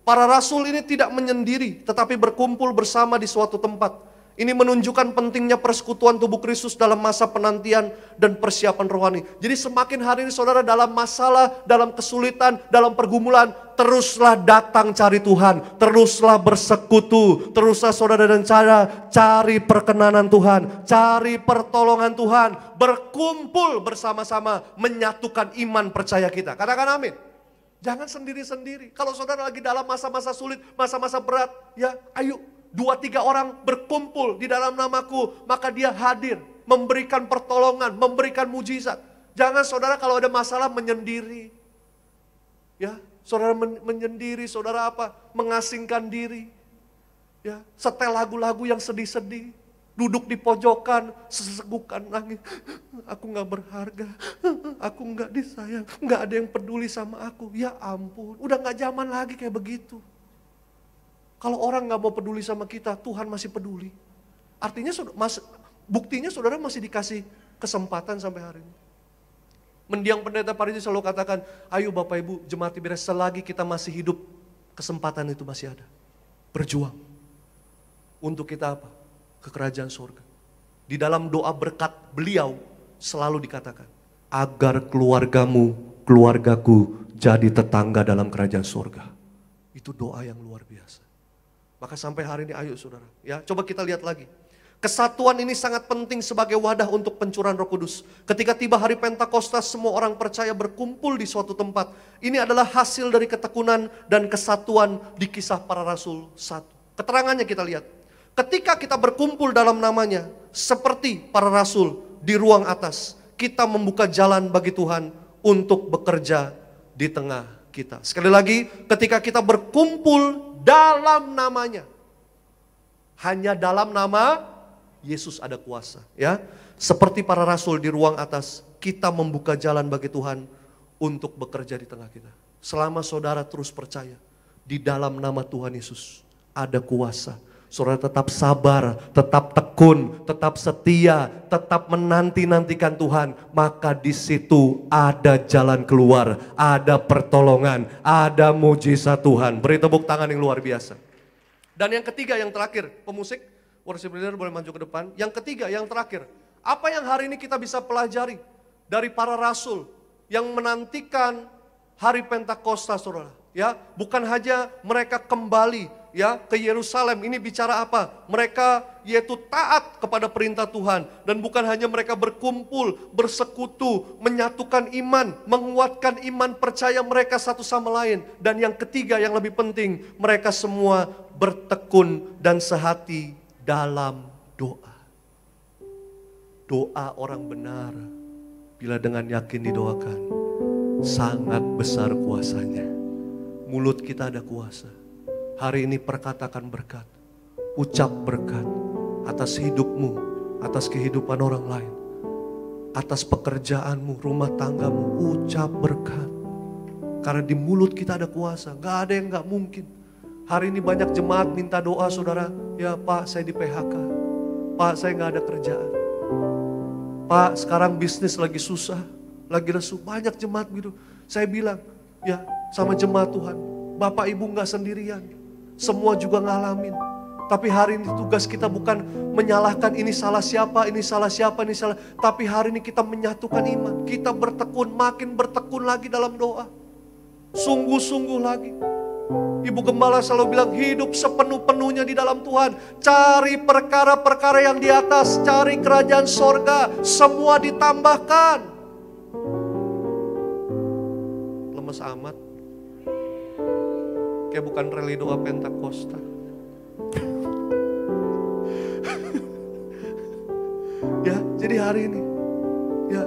Para rasul ini tidak menyendiri, tetapi berkumpul bersama di suatu tempat. Ini menunjukkan pentingnya persekutuan tubuh Kristus dalam masa penantian dan persiapan rohani. Jadi semakin hari ini saudara dalam masalah, dalam kesulitan, dalam pergumulan, teruslah datang cari Tuhan. Teruslah bersekutu, teruslah saudara dan cara cari perkenanan Tuhan, cari pertolongan Tuhan. Berkumpul bersama-sama menyatukan iman percaya kita. Katakan amin. Jangan sendiri-sendiri. Kalau saudara lagi dalam masa-masa sulit, masa-masa berat, ya ayo. 2-3 orang berkumpul di dalam namaku, maka dia hadir, memberikan pertolongan, memberikan mujizat. Jangan saudara kalau ada masalah menyendiri. Ya, saudara menyendiri, saudara apa? Mengasingkan diri. Ya, setel lagu-lagu yang sedih-sedih. Duduk di pojokan, sesegukan nangis. Aku gak berharga, aku gak disayang, gak ada yang peduli sama aku. Ya ampun, udah gak zaman lagi kayak begitu. Kalau orang gak mau peduli sama kita, Tuhan masih peduli. Artinya buktinya saudara masih dikasih kesempatan sampai hari ini. Mendiang pendeta Parisi selalu katakan, ayo Bapak Ibu jemaat Tiberias, selagi kita masih hidup, kesempatan itu masih ada. Berjuang. Untuk kita apa? Ke kerajaan surga. Di dalam doa berkat beliau selalu dikatakan, agar keluargamu, keluargaku jadi tetangga dalam kerajaan surga. Itu doa yang luar biasa. Maka sampai hari ini ayo saudara, ya coba kita lihat lagi. Kesatuan ini sangat penting sebagai wadah untuk pencurahan Roh Kudus. Ketika tiba hari Pentakosta, semua orang percaya berkumpul di suatu tempat. Ini adalah hasil dari ketekunan dan kesatuan di Kisah Para Rasul 1. Keterangannya kita lihat. Ketika kita berkumpul dalam namanya, seperti para rasul di ruang atas, kita membuka jalan bagi Tuhan untuk bekerja di tengah kita. Sekali lagi, ketika kita berkumpul dalam namanya, hanya dalam nama Yesus ada kuasa, ya. Seperti para rasul di ruang atas, kita membuka jalan bagi Tuhan untuk bekerja di tengah kita. Selama saudara terus percaya, di dalam nama Tuhan Yesus ada kuasa. Saudara tetap sabar, tetap tekun, tetap setia, tetap menanti-nantikan Tuhan. Maka di situ ada jalan keluar, ada pertolongan, ada mujizat Tuhan. Beri tepuk tangan yang luar biasa. Dan yang ketiga, yang terakhir, pemusik, worship leader boleh maju ke depan. Yang ketiga, yang terakhir, apa yang hari ini kita bisa pelajari dari para rasul yang menantikan hari Pentakosta, saudara? Ya, bukan hanya mereka kembali ya ke Yerusalem. Ini bicara apa? Mereka yaitu taat kepada perintah Tuhan, dan bukan hanya mereka berkumpul, bersekutu, menyatukan iman, menguatkan iman percaya mereka satu sama lain. Dan yang ketiga yang lebih penting, mereka semua bertekun dan sehati dalam doa. Doa orang benar bila dengan yakin didoakan, sangat besar kuasanya. Mulut kita ada kuasa. Hari ini perkatakan berkat, ucap berkat atas hidupmu, atas kehidupan orang lain, atas pekerjaanmu, rumah tanggamu, ucap berkat. Karena di mulut kita ada kuasa, gak ada yang gak mungkin. Hari ini banyak jemaat minta doa saudara, ya Pak saya di PHK, Pak saya gak ada kerjaan, Pak sekarang bisnis lagi susah, lagi lesu. Banyak jemaat gitu. Saya bilang, ya sama jemaat Tuhan, Bapak Ibu gak sendirian, semua juga ngalamin. Tapi hari ini tugas kita bukan menyalahkan ini salah siapa, ini salah siapa, ini salah. Tapi hari ini kita menyatukan iman, kita bertekun, makin bertekun lagi dalam doa. Sungguh-sungguh lagi. Ibu Gembala selalu bilang, hidup sepenuh-penuhnya di dalam Tuhan. Cari perkara-perkara yang di atas, cari kerajaan sorga, semua ditambahkan. Lemes amat. Kayak bukan rally doa Pentakosta. Ya, jadi hari ini, ya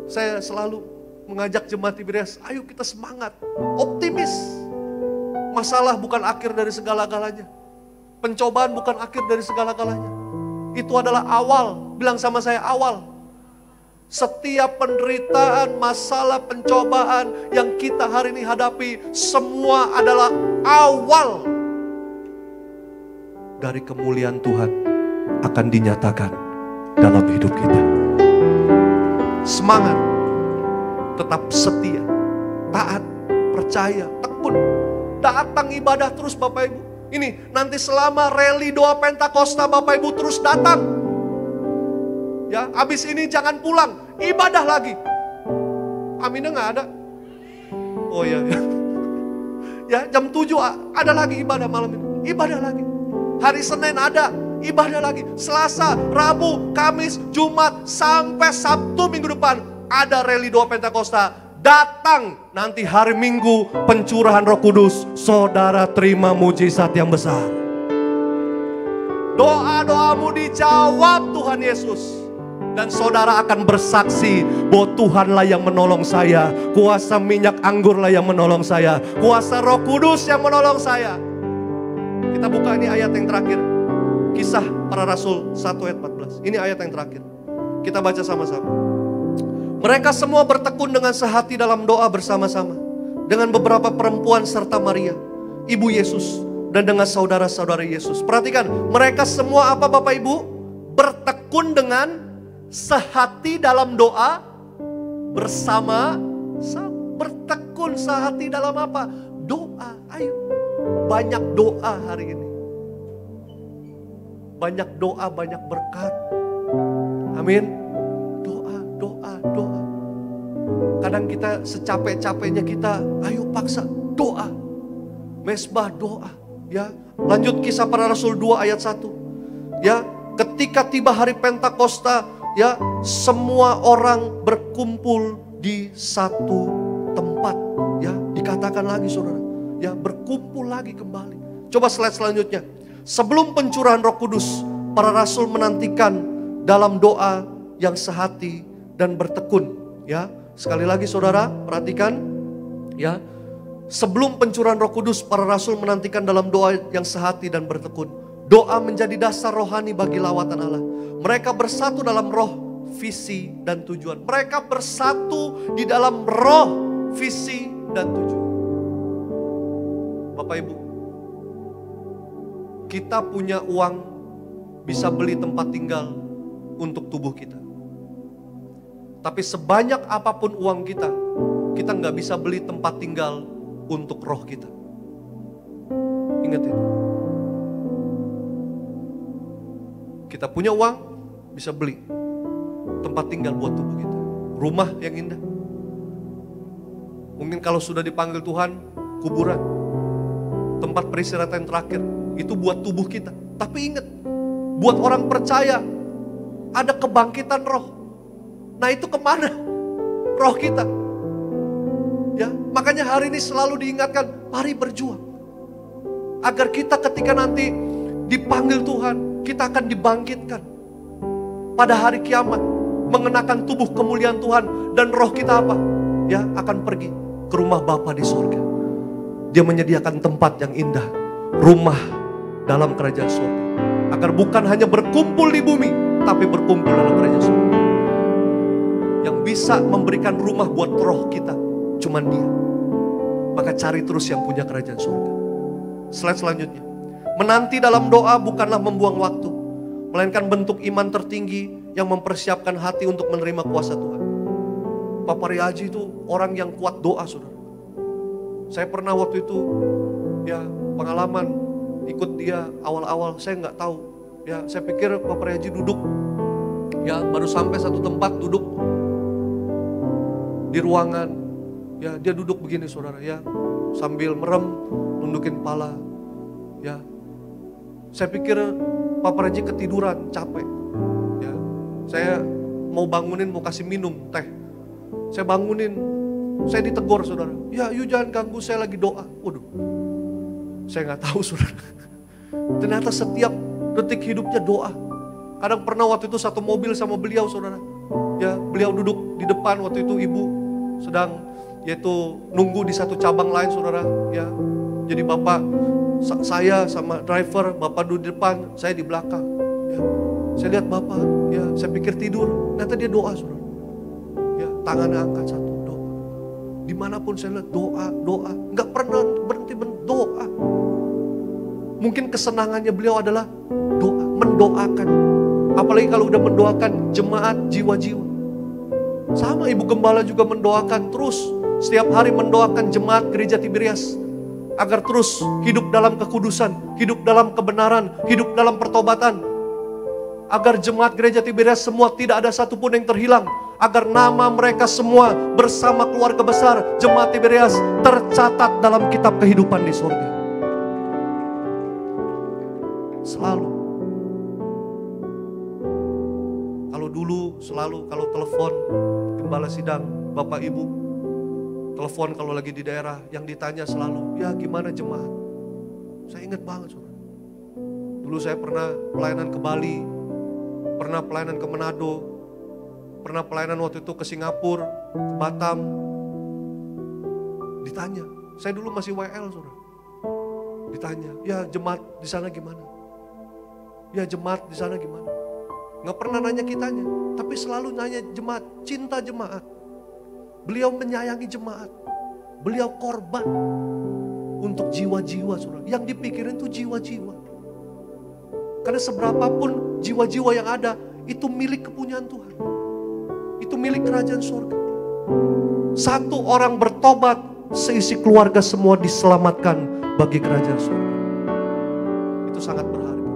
saya selalu mengajak jemaat Tiberias, ayo kita semangat, optimis. Masalah bukan akhir dari segala-galanya. Pencobaan bukan akhir dari segala-galanya. Itu adalah awal, bilang sama saya awal. Setiap penderitaan, masalah, pencobaan yang kita hari ini hadapi, semua adalah awal dari kemuliaan Tuhan akan dinyatakan dalam hidup kita. Semangat, tetap setia, taat, percaya, tekun, datang ibadah terus Bapak Ibu. Ini nanti selama rally doa Pentakosta Bapak Ibu terus datang. Ya, abis ini jangan pulang, ibadah lagi. Aminnya nggak ada. Oh iya, ya. Ya jam 7 ada lagi ibadah malam ini, ibadah lagi. Hari Senin ada, ibadah lagi. Selasa, Rabu, Kamis, Jumat, sampai Sabtu minggu depan ada rally doa Pentakosta. Datang nanti hari Minggu pencurahan Roh Kudus, saudara terima mujizat yang besar. Doa-doamu dijawab Tuhan Yesus. Dan saudara akan bersaksi bahwa Tuhanlah yang menolong saya. Kuasa minyak anggurlah yang menolong saya. Kuasa Roh Kudus yang menolong saya. Kita buka ini ayat yang terakhir. Kisah Para Rasul 1 ayat 14. Ini ayat yang terakhir. Kita baca sama-sama. Mereka semua bertekun dengan sehati dalam doa bersama-sama. Dengan beberapa perempuan serta Maria, ibu Yesus, dan dengan saudara-saudara Yesus. Perhatikan, mereka semua apa Bapak Ibu? Bertekun dengan sehati dalam doa bersama. Bertekun sehati dalam apa? Doa. Ayo, banyak doa hari ini. Banyak doa, banyak berkat. Amin. Doa, doa, doa. Kadang kita secapek-capeknya kita, ayo paksa doa. Mesbah doa. Ya, lanjut Kisah Para Rasul 2 ayat 1. Ya, ketika tiba hari Pentakosta, ya, semua orang berkumpul di satu tempat. Ya, dikatakan lagi saudara, ya, berkumpul lagi kembali. Coba slide selanjutnya. Sebelum pencurahan Roh Kudus, para rasul menantikan dalam doa yang sehati dan bertekun. Ya, sekali lagi saudara, perhatikan. Ya, sebelum pencurahan Roh Kudus, para rasul menantikan dalam doa yang sehati dan bertekun. Doa menjadi dasar rohani bagi lawatan Allah. Mereka bersatu dalam roh, visi, dan tujuan. Mereka bersatu di dalam roh, visi, dan tujuan. Bapak Ibu, kita punya uang bisa beli tempat tinggal untuk tubuh kita. Tapi sebanyak apapun uang kita, kita nggak bisa beli tempat tinggal untuk roh kita. Ingat itu. Kita punya uang, bisa beli tempat tinggal buat tubuh kita. Rumah yang indah. Mungkin kalau sudah dipanggil Tuhan, kuburan. Tempat peristirahatan terakhir. Itu buat tubuh kita. Tapi ingat, buat orang percaya, ada kebangkitan roh. Nah itu kemana? Roh kita. Ya, makanya hari ini selalu diingatkan, mari berjuang. Agar kita ketika nanti dipanggil Tuhan, kita akan dibangkitkan. Pada hari kiamat, mengenakan tubuh kemuliaan Tuhan. Dan roh kita apa? Ya, akan pergi ke rumah Bapa di surga. Dia menyediakan tempat yang indah. Rumah dalam kerajaan surga. Agar bukan hanya berkumpul di bumi, tapi berkumpul dalam kerajaan surga. Yang bisa memberikan rumah buat roh kita, cuman Dia. Maka cari terus yang punya kerajaan surga. Slide selanjutnya. Menanti dalam doa bukanlah membuang waktu, melainkan bentuk iman tertinggi yang mempersiapkan hati untuk menerima kuasa Tuhan. Papa Riaji itu orang yang kuat doa, saudara. Saya pernah waktu itu, ya, pengalaman ikut dia awal-awal, saya nggak tahu. Ya, saya pikir Papa Riaji duduk, ya, baru sampai satu tempat duduk di ruangan, ya, dia duduk begini, saudara, ya, sambil merem, nundukin kepala, ya. Saya pikir Papa Riaji ketiduran, capek, ya. Saya mau bangunin, mau kasih minum teh, saya bangunin. Saya ditegur, saudara. Ya, you jangan ganggu, saya lagi doa. Waduh, saya nggak tahu, saudara. Ternyata setiap detik hidupnya doa. Kadang pernah waktu itu satu mobil sama beliau, saudara. Ya, beliau duduk di depan, waktu itu ibu sedang yaitu nunggu di satu cabang lain, saudara. Ya, jadi bapak, saya sama driver, bapak duduk di depan, saya di belakang. Ya, saya lihat bapak, ya, saya pikir tidur. Ternyata dia doa, saudara. Ya, tangannya angkat satu. Dimanapun saya lihat doa, doa, nggak pernah berhenti berdoa. Mungkin kesenangannya beliau adalah doa, mendoakan. Apalagi kalau udah mendoakan jemaat jiwa-jiwa. Sama Ibu Gembala juga mendoakan terus, setiap hari mendoakan jemaat gereja Tiberias agar terus hidup dalam kekudusan, hidup dalam kebenaran, hidup dalam pertobatan. Agar jemaat gereja Tiberias semua tidak ada satupun yang terhilang. Agar nama mereka semua bersama keluarga besar jemaat Tiberias tercatat dalam kitab kehidupan di surga. Selalu. Kalau dulu selalu kalau telepon gembala sidang, Bapak Ibu, telepon kalau lagi di daerah, yang ditanya selalu, ya gimana jemaat? Saya ingat banget, saudara. Dulu saya pernah pelayanan ke Bali, pernah pelayanan ke Manado, pernah pelayanan waktu itu ke Singapura, ke Batam. Ditanya, saya dulu masih WL, saudara. Ditanya, ya jemaat di sana gimana? Ya jemaat di sana gimana? Nggak pernah nanya kitanya, tapi selalu nanya jemaat, cinta jemaat. Beliau menyayangi jemaat. Beliau korban untuk jiwa-jiwa, saudara. Yang dipikirin itu jiwa-jiwa. Karena seberapapun jiwa-jiwa yang ada, itu milik kepunyaan Tuhan. Itu milik kerajaan surga. Satu orang bertobat, seisi keluarga semua diselamatkan bagi kerajaan surga. Itu sangat berharga.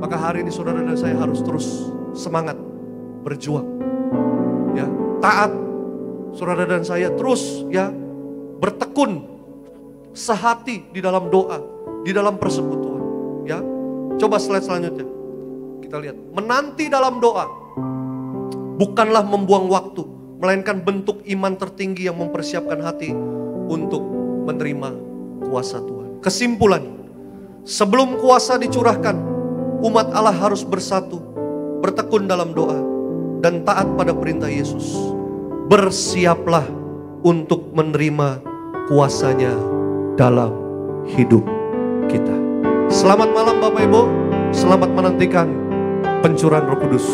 Maka hari ini saudara dan saya harus terus semangat berjuang. Ya, taat. Saudara dan saya terus ya bertekun sehati di dalam doa, di dalam persekutuan. Ya, coba slide selanjutnya. Kita lihat, menanti dalam doa bukanlah membuang waktu, melainkan bentuk iman tertinggi yang mempersiapkan hati untuk menerima kuasa Tuhan. Kesimpulan, sebelum kuasa dicurahkan, umat Allah harus bersatu, bertekun dalam doa, dan taat pada perintah Yesus. Bersiaplah untuk menerima kuasanya dalam hidup kita. Selamat malam Bapak Ibu, selamat menantikan pencurahan Roh Kudus.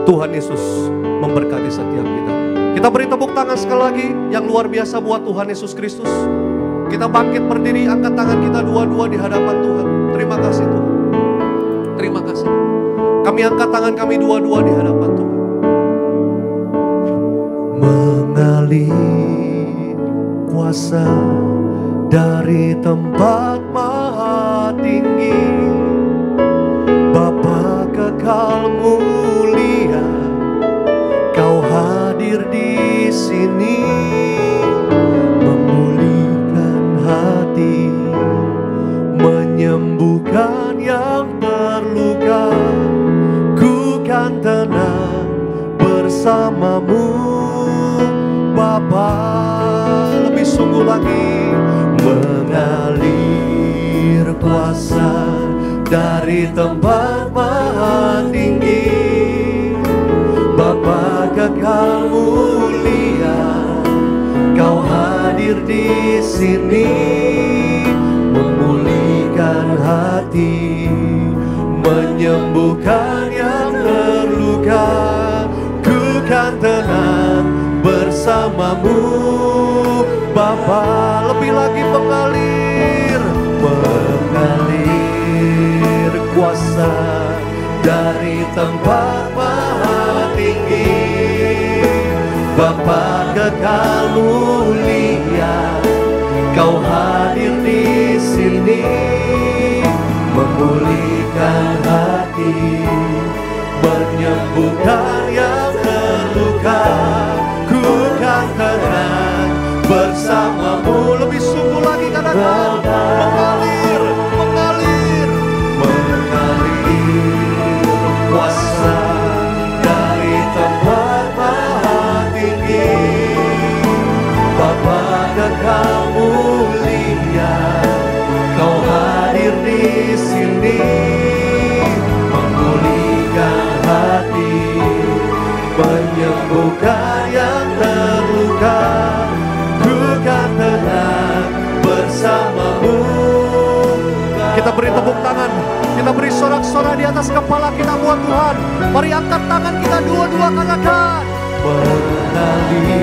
Tuhan Yesus memberkati setiap kita. Kita beri tepuk tangan sekali lagi yang luar biasa buat Tuhan Yesus Kristus. Kita bangkit berdiri, angkat tangan kita dua-dua di hadapan Tuhan. Terima kasih Tuhan. Terima kasih. Kami angkat tangan kami dua-dua di hadapan Tuhan. Mengalir kuasa dari tempat maha tinggi, Bapa kekal mulia, Kau hadir di sini, memulihkan hati, menyembuhkan yang terluka. Ku kan tenang bersamamu Bapa. Lebih sungguh lagi, mengalir kuasa dari tempat maha tinggi, Bapa kekal mulia, Kau hadir di sini, memulihkan hati, menyembuhkan yang terluka. Ku kan tenang bersamamu Bapa. Lebih lagi mengalir, mengalir kuasa dari tempat maha tinggi, Bapa kekal mulia, Kau hadir di sini, memulihkan hati, menyembuhkan yang terluka. Ku kan tenang bersamamu. Lebih sungguh lagi katakan, mengalir, mengalir, mengalir kuasa dari tempat maha tinggi, Bapa kekal mulia, Kau hadir di sini, memulihkan hati, menyembuhkan yang terluka. Ku kan tenang bersamamu. Kita beri tepuk tangan, kita beri sorak-sorai di atas kepala kita buat Tuhan. Mari angkat tangan kita dua-dua, katakan, mengalir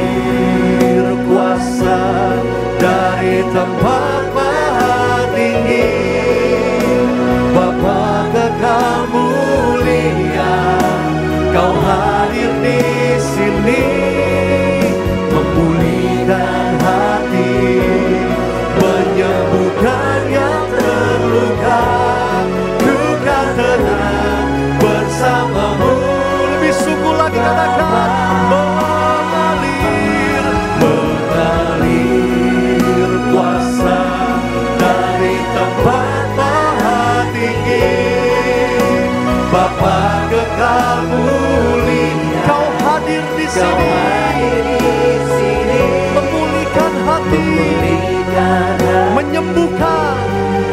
kuasa dari tempat maha tinggi, Bapa kekal mulia, Kau hadir di sini, memulihkan hati, menyembuhkan yang terluka. Ku kan tenang bersamamu. Lebih sungguh lagi katakan, mengalir, mengalir kuasa dari tempat maha tinggi, Bapa kekal mulia, Kau hadir di sini, memulihkan hati, menyembuhkan,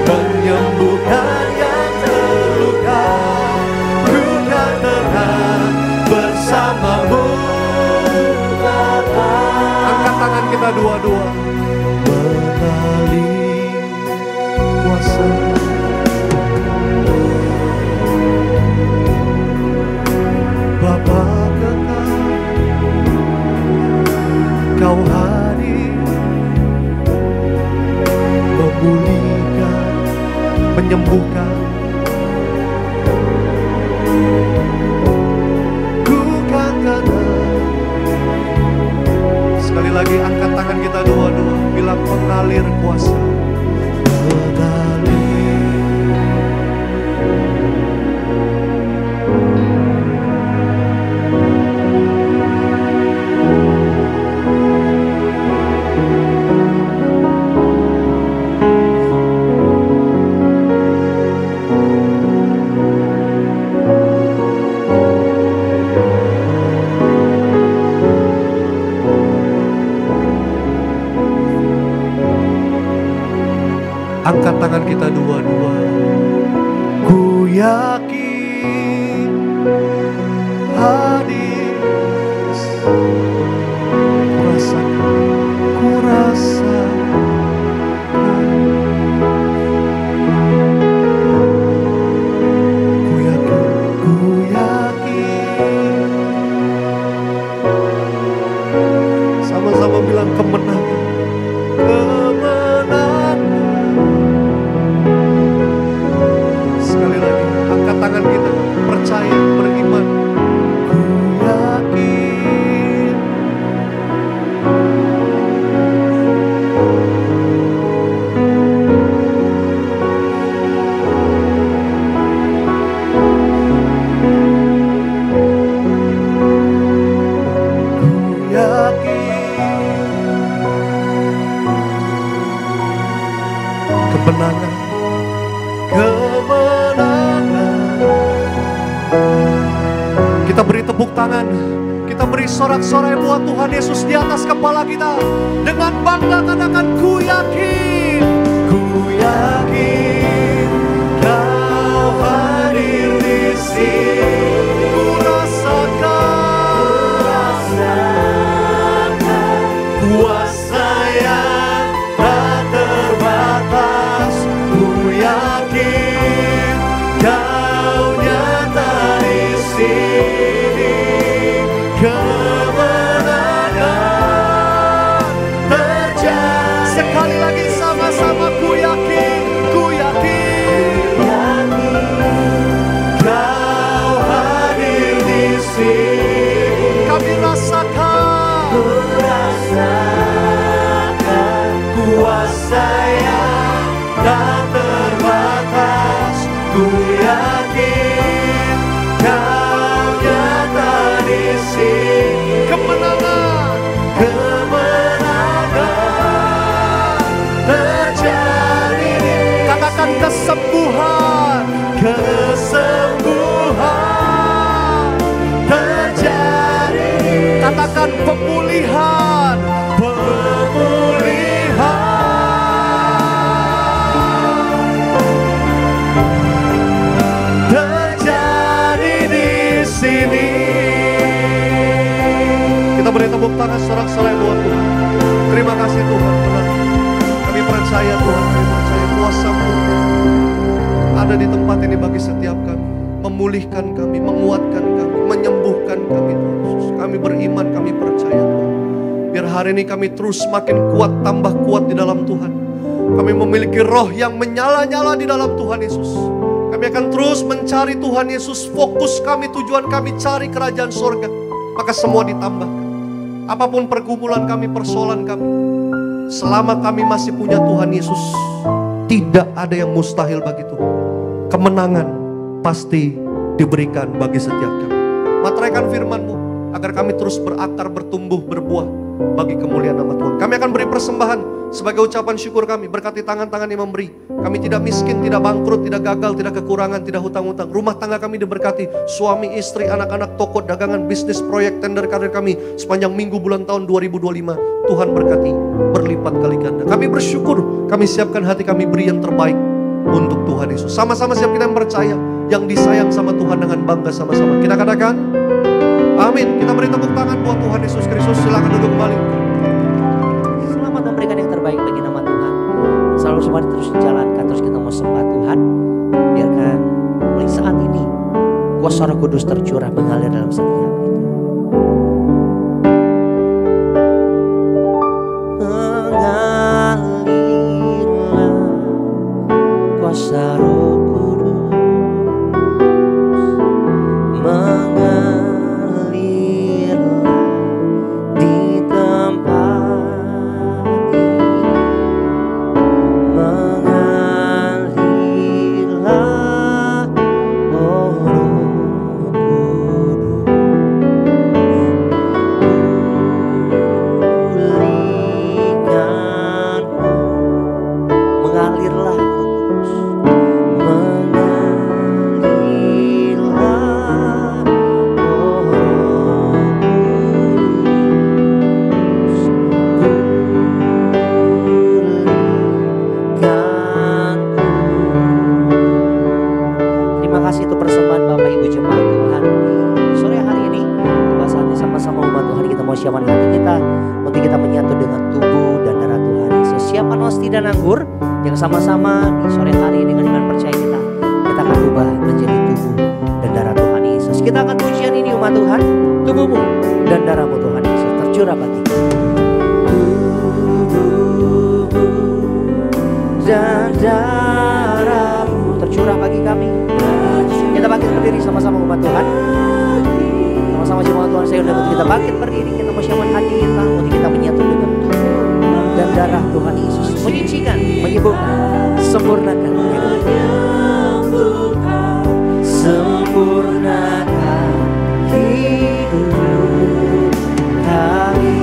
menyembuhkan yang terluka. Ku kan tenang bersamamu Bapa. Angkat tangan kita dua-dua. Mengalir kuasa Engkau hadir, memulihkan, menyembuhkan. Ku katakan, sekali lagi angkat tangan kita dua-dua, bilang mengalir kuasa. Mengalir. Angkat tangan kita dua-dua. Ku yakin hadir. Ku rasakan. Ku yakin. Sama-sama bilang kemenangan. Sekali lagi, angkat tangan kita, percaya, beriman. Ku yakin. Ku yakin. Kemenangan. Kita beri tepuk tangan, kita beri sorak-sorai buat Tuhan Yesus di atas kepala kita. Dengan bangga katakan, ku yakin, Kau hadir di sini. Ku rasakan kuasa yang tak terbatas. Ku yakin Kau nyata di sini. Kemenangan terjadi. Sekali lagi sama-sama, ku yakin Kau hadir di sini. Kami rasakan kuasa yang tak terbatas. Ku yakin Kau nyata di sini. Kemenangan terjadi. Katakan kesembuhan terjadi. Katakan pemulihan terjadi di sini. Kita beri tepuk tangan sorak-sorai buat Tuhan. Terima kasih Tuhan, benar. Kami percaya Tuhan, kami percaya kuasa-Mu ada di tempat ini bagi setiap kami, memulihkan kami, menguatkan kami, menyembuhkan kami Tuhan Yesus. Kami beriman, kami percaya Tuhan. Biar hari ini kami terus makin kuat, tambah kuat di dalam Tuhan. Kami memiliki roh yang menyala-nyala di dalam Tuhan Yesus. Kami akan terus mencari Tuhan Yesus. Fokus kami, tujuan kami cari kerajaan sorga. Maka semua ditambahkan. Apapun pergumulan kami, persoalan kami, selama kami masih punya Tuhan Yesus, tidak ada yang mustahil bagi Tuhan. Kemenangan pasti diberikan bagi setiap kami. Materaikan firman-Mu agar kami terus berakar, bertumbuh, berbuah bagi kemuliaan nama Tuhan. Kami akan beri persembahan sebagai ucapan syukur kami. Berkati tangan-tangan yang memberi. Kami tidak miskin, tidak bangkrut, tidak gagal, tidak kekurangan, tidak hutang-hutang. Rumah tangga kami diberkati. Suami, istri, anak-anak, toko, dagangan, bisnis, proyek, tender, karir kami sepanjang minggu, bulan, tahun 2025. Tuhan berkati berlipat kali ganda. Kami bersyukur, kami siapkan hati kami beri yang terbaik untuk Tuhan Yesus. Sama-sama siap kita yang percaya, yang disayang sama Tuhan dengan bangga sama-sama. Kita katakan amin. Kita beri tepuk tangan buat Tuhan Yesus Kristus. Silakan duduk kembali. Selamat memberikan yang terbaik bagi nama Tuhan. Selalu semua terus dijalankan, terus kita mau sembah Tuhan. Biarkan mulai saat ini kuasa Roh Kudus tercurah mengalir dalam setiap kita. persiapan hati kita untuk kita menyatu dengan tubuh dan darah Tuhan Yesus. Siapkan hostia dan anggur yang sama-sama di sore hari dengan iman percaya kita akan ubah menjadi tubuh dan darah Tuhan Yesus. Kita akan pujian ini umat Tuhan, tubuhmu dan darahmu Tuhan Yesus tercurah bagi dan darahmu tercurah bagi kami. Kita bangkit berdiri sama-sama umat Tuhan. Sama-sama jemaat Tuhan saya undang untuk kita bangkit berdiri. Kita persiapan hati kita untuk kita menyatu dengan tubuh dan darah Tuhan Yesus. Menyucikan, menyembuhkan, sempurnakan hidup. Sempurnakan hidup kami.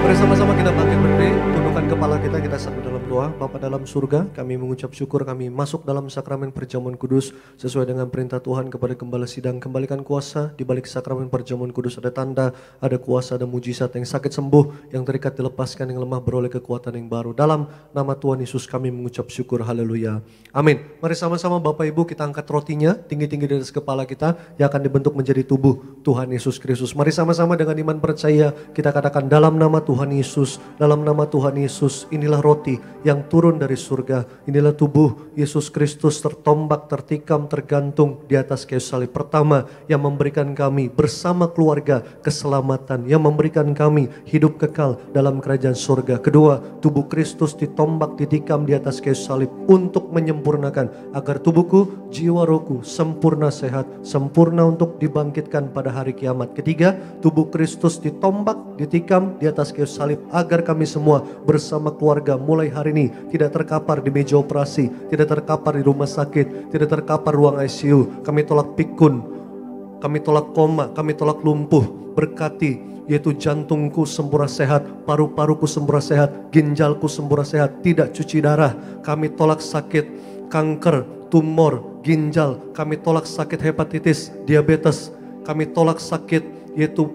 Bersama-sama kita bangkit berdiri, tundukkan kepala kita satu dalam doa. Bapa dalam surga, kami mengucap syukur kami masuk dalam sakramen perjamuan kudus sesuai dengan perintah Tuhan kepada gembala sidang. Kembalikan kuasa, di balik sakramen perjamuan kudus ada tanda, ada kuasa, ada mujizat. Yang sakit sembuh, yang terikat dilepaskan, yang lemah beroleh kekuatan yang baru. Dalam nama Tuhan Yesus kami mengucap syukur, haleluya, amin. Mari sama-sama Bapak Ibu kita angkat rotinya tinggi-tinggi di atas kepala kita yang akan dibentuk menjadi tubuh Tuhan Yesus Kristus. Mari sama-sama dengan iman percaya kita katakan dalam nama Tuhan Yesus, dalam nama Tuhan Yesus, inilah roti yang turun dari surga, inilah tubuh Yesus Kristus tertombak, tertikam, tergantung di atas kayu salib. Pertama, yang memberikan kami bersama keluarga keselamatan, yang memberikan kami hidup kekal dalam kerajaan surga. Kedua, tubuh Kristus ditombak, ditikam di atas kayu salib untuk menyempurnakan agar tubuhku, jiwa, rohku sempurna sehat, sempurna untuk dibangkitkan pada hari kiamat. Ketiga, tubuh Kristus ditombak, ditikam di atas kayu salib agar kami semua bersama keluarga mulai hari ini tidak terkapar di meja operasi, tidak terkapar di rumah sakit, tidak terkapar ruang ICU. Kami tolak pikun, kami tolak koma, kami tolak lumpuh. Berkati yaitu jantungku sempurna sehat, paru-paruku sempurna sehat, ginjalku sempurna sehat, tidak cuci darah. Kami tolak sakit kanker, tumor, ginjal. Kami tolak sakit hepatitis, diabetes. Kami tolak sakit yaitu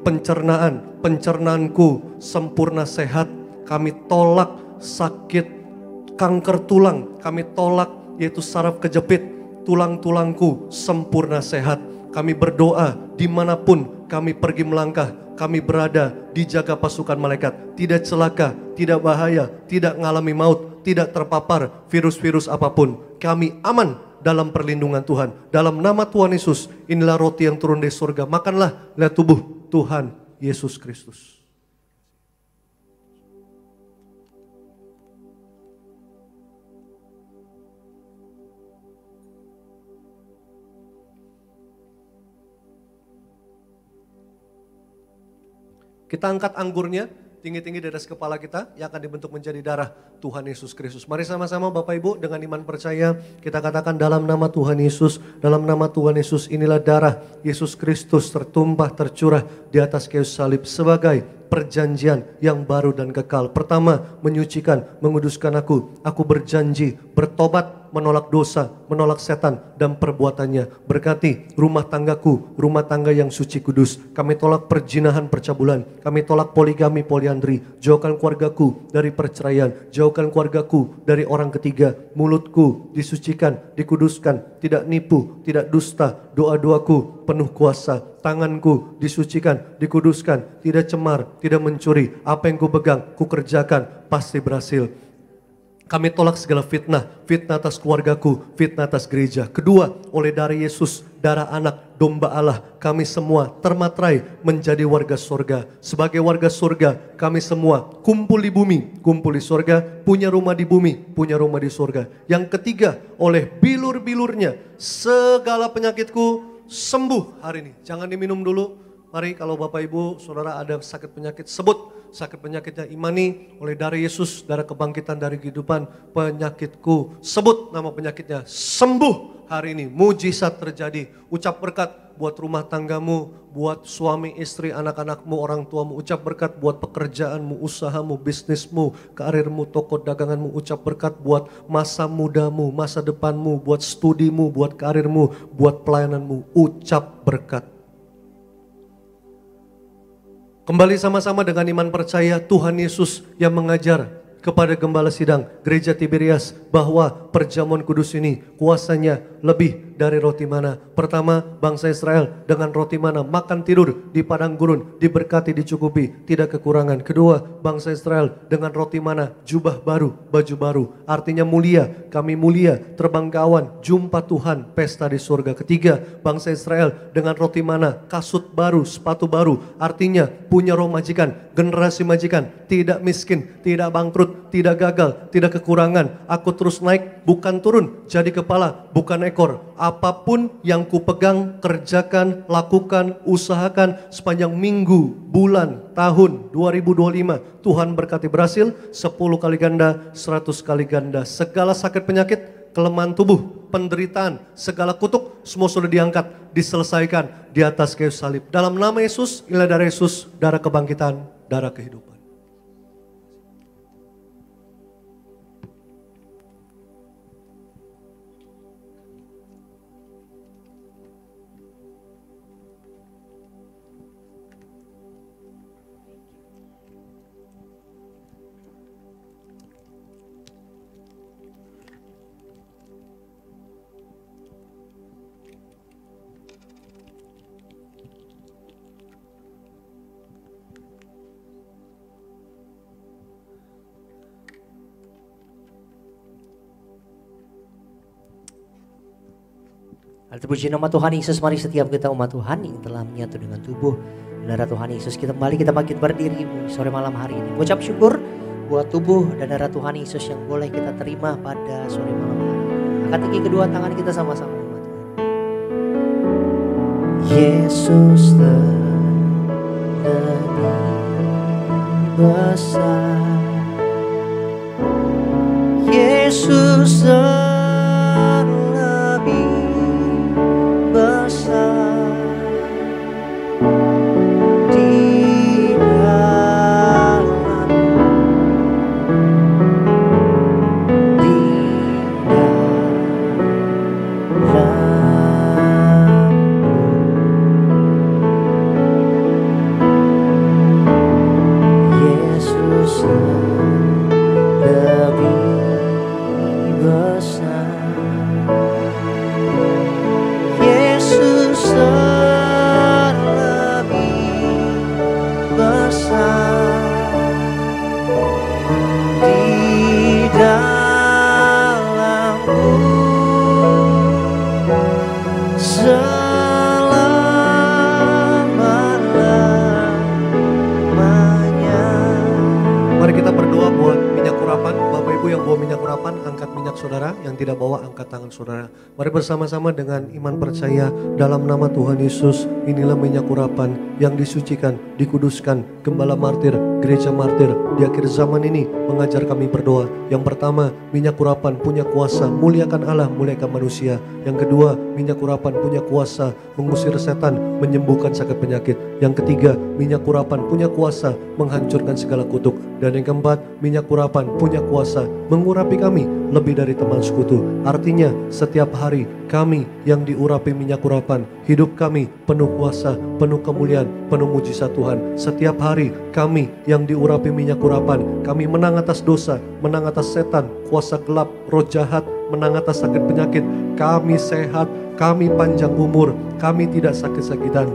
pencernaanku sempurna sehat. Kami tolak sakit kanker tulang. Kami tolak yaitu saraf kejepit, tulang-tulangku sempurna sehat. Kami berdoa dimanapun kami pergi melangkah, kami berada dijaga pasukan malaikat, tidak celaka, tidak bahaya, tidak mengalami maut, tidak terpapar virus-virus apapun. Kami aman dalam perlindungan Tuhan. Dalam nama Tuhan Yesus, inilah roti yang turun dari surga. Makanlah, lihat tubuh Tuhan Yesus Kristus. Kita angkat anggurnya tinggi-tinggi di atas kepala kita yang akan dibentuk menjadi darah Tuhan Yesus Kristus. Mari sama-sama Bapak Ibu dengan iman percaya kita katakan dalam nama Tuhan Yesus, dalam nama Tuhan Yesus, inilah darah Yesus Kristus tertumpah tercurah di atas kayu salib sebagai perjanjian yang baru dan kekal. Pertama, menyucikan, menguduskan aku. Aku berjanji bertobat, menolak dosa, menolak setan dan perbuatannya. Berkati rumah tanggaku, rumah tangga yang suci kudus. Kami tolak perjinahan percabulan, kami tolak poligami poliandri. Jauhkan keluargaku dari perceraian, jauhkan keluargaku dari orang ketiga. Mulutku disucikan, dikuduskan, tidak nipu, tidak dusta. Doa-doaku penuh kuasa. Tanganku disucikan, dikuduskan, tidak cemar, tidak mencuri. Apa yang ku pegang, ku kerjakan, pasti berhasil. Kami tolak segala fitnah, fitnah atas keluargaku, fitnah atas gereja. Kedua, oleh darah Yesus, darah anak, domba Allah, kami semua termatrai menjadi warga surga. Sebagai warga surga, kami semua kumpul di bumi, kumpul di surga, punya rumah di bumi, punya rumah di surga. Yang ketiga, oleh bilur-bilurnya, segala penyakitku sembuh hari ini. Jangan diminum dulu. Mari kalau Bapak Ibu, Saudara ada sakit penyakit, sebut sakit penyakitnya, imani oleh darah Yesus, darah kebangkitan dari kehidupan, penyakitku, sebut nama penyakitnya, sembuh hari ini, mujizat terjadi. Ucap berkat buat rumah tanggamu, buat suami, istri, anak-anakmu, orang tuamu. Ucap berkat buat pekerjaanmu, usahamu, bisnismu, karirmu, toko daganganmu. Ucap berkat buat masa mudamu, masa depanmu, buat studimu, buat karirmu, buat pelayananmu. Ucap berkat. Kembali sama-sama dengan iman percaya Tuhan Yesus yang mengajar kepada gembala sidang Gereja Tiberias bahwa perjamuan kudus ini kuasanya lebih dari roti mana. Pertama, bangsa Israel dengan roti mana makan tidur di padang gurun, diberkati, dicukupi, tidak kekurangan. Kedua, bangsa Israel dengan roti mana jubah baru, baju baru, artinya mulia, kami mulia, terbang ke awan, jumpa Tuhan, pesta di surga. Ketiga, bangsa Israel dengan roti mana kasut baru, sepatu baru, artinya punya roh majikan, generasi majikan, tidak miskin, tidak bangkrut, tidak gagal, tidak kekurangan. Aku terus naik, bukan turun, jadi kepala, bukan ekor. Apapun yang kupegang, kerjakan, lakukan, usahakan sepanjang minggu, bulan, tahun 2025. Tuhan berkati berhasil 10 kali ganda, 100 kali ganda. Segala sakit penyakit, kelemahan tubuh, penderitaan, segala kutuk, semua sudah diangkat, diselesaikan di atas kayu salib. Dalam nama Yesus, inilah darah Yesus, darah kebangkitan, darah kehidupan. Terpuji nama Tuhan Yesus, mari setiap kita umat Tuhan yang telah menyatu dengan tubuh dan darah Tuhan Yesus, kita kembali kita bangkit berdiri sore malam hari ini. Ucap syukur buat tubuh dan darah Tuhan Yesus yang boleh kita terima pada sore malam hari ini. Angkat tinggi kedua tangan kita sama-sama umat Tuhan. Yesus lebih besar, Yesus lebih besar di dalam Yesus lebih besar. Angkat minyak saudara, yang tidak bawa angkat tangan saudara. Mari bersama-sama dengan iman percaya dalam nama Tuhan Yesus. Inilah minyak urapan yang disucikan, dikuduskan, gembala martir, gereja martir di akhir zaman ini mengajar kami berdoa. Yang pertama, minyak urapan punya kuasa muliakan Allah, muliakan manusia. Yang kedua, minyak urapan punya kuasa mengusir setan, menyembuhkan sakit penyakit. Yang ketiga, minyak urapan punya kuasa menghancurkan segala kutuk. Dan yang keempat, minyak urapan punya kuasa mengurapi kami lebih dari teman sekutu. Artinya setiap hari kami yang diurapi minyak urapan, hidup kami penuh kuasa, penuh kemuliaan, penuh mujizat Tuhan. Setiap hari kami yang diurapi minyak urapan, kami menang atas dosa, menang atas setan, kuasa gelap, roh jahat, menang atas sakit penyakit. Kami sehat, kami panjang umur, kami tidak sakit-sakitan.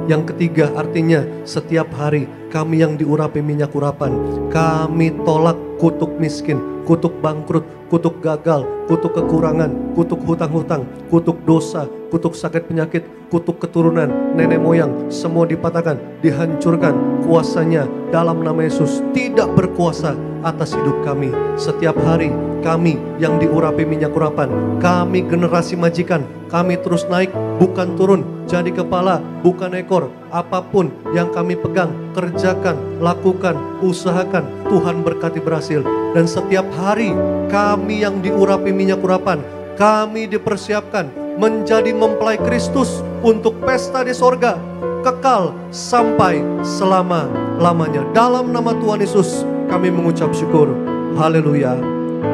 Yang ketiga, artinya setiap hari kami yang diurapi minyak urapan, kami tolak kutuk miskin, kutuk bangkrut, kutuk gagal, kutuk kekurangan, kutuk hutang-hutang, kutuk dosa, kutuk sakit penyakit, kutuk keturunan, nenek moyang, semua dipatahkan, dihancurkan. Kuasanya dalam nama Yesus tidak berkuasa atas hidup kami. Setiap hari kami yang diurapi minyak urapan, kami generasi majikan, kami terus naik, bukan turun, jadi kepala, bukan ekor. Apapun yang kami pegang, kerjakan, lakukan, usahakan, Tuhan berkati berhasil. Dan setiap hari kami yang diurapi minyak urapan, kami dipersiapkan menjadi mempelai Kristus untuk pesta di sorga, kekal sampai selama-lamanya. Dalam nama Tuhan Yesus kami mengucap syukur. Haleluya.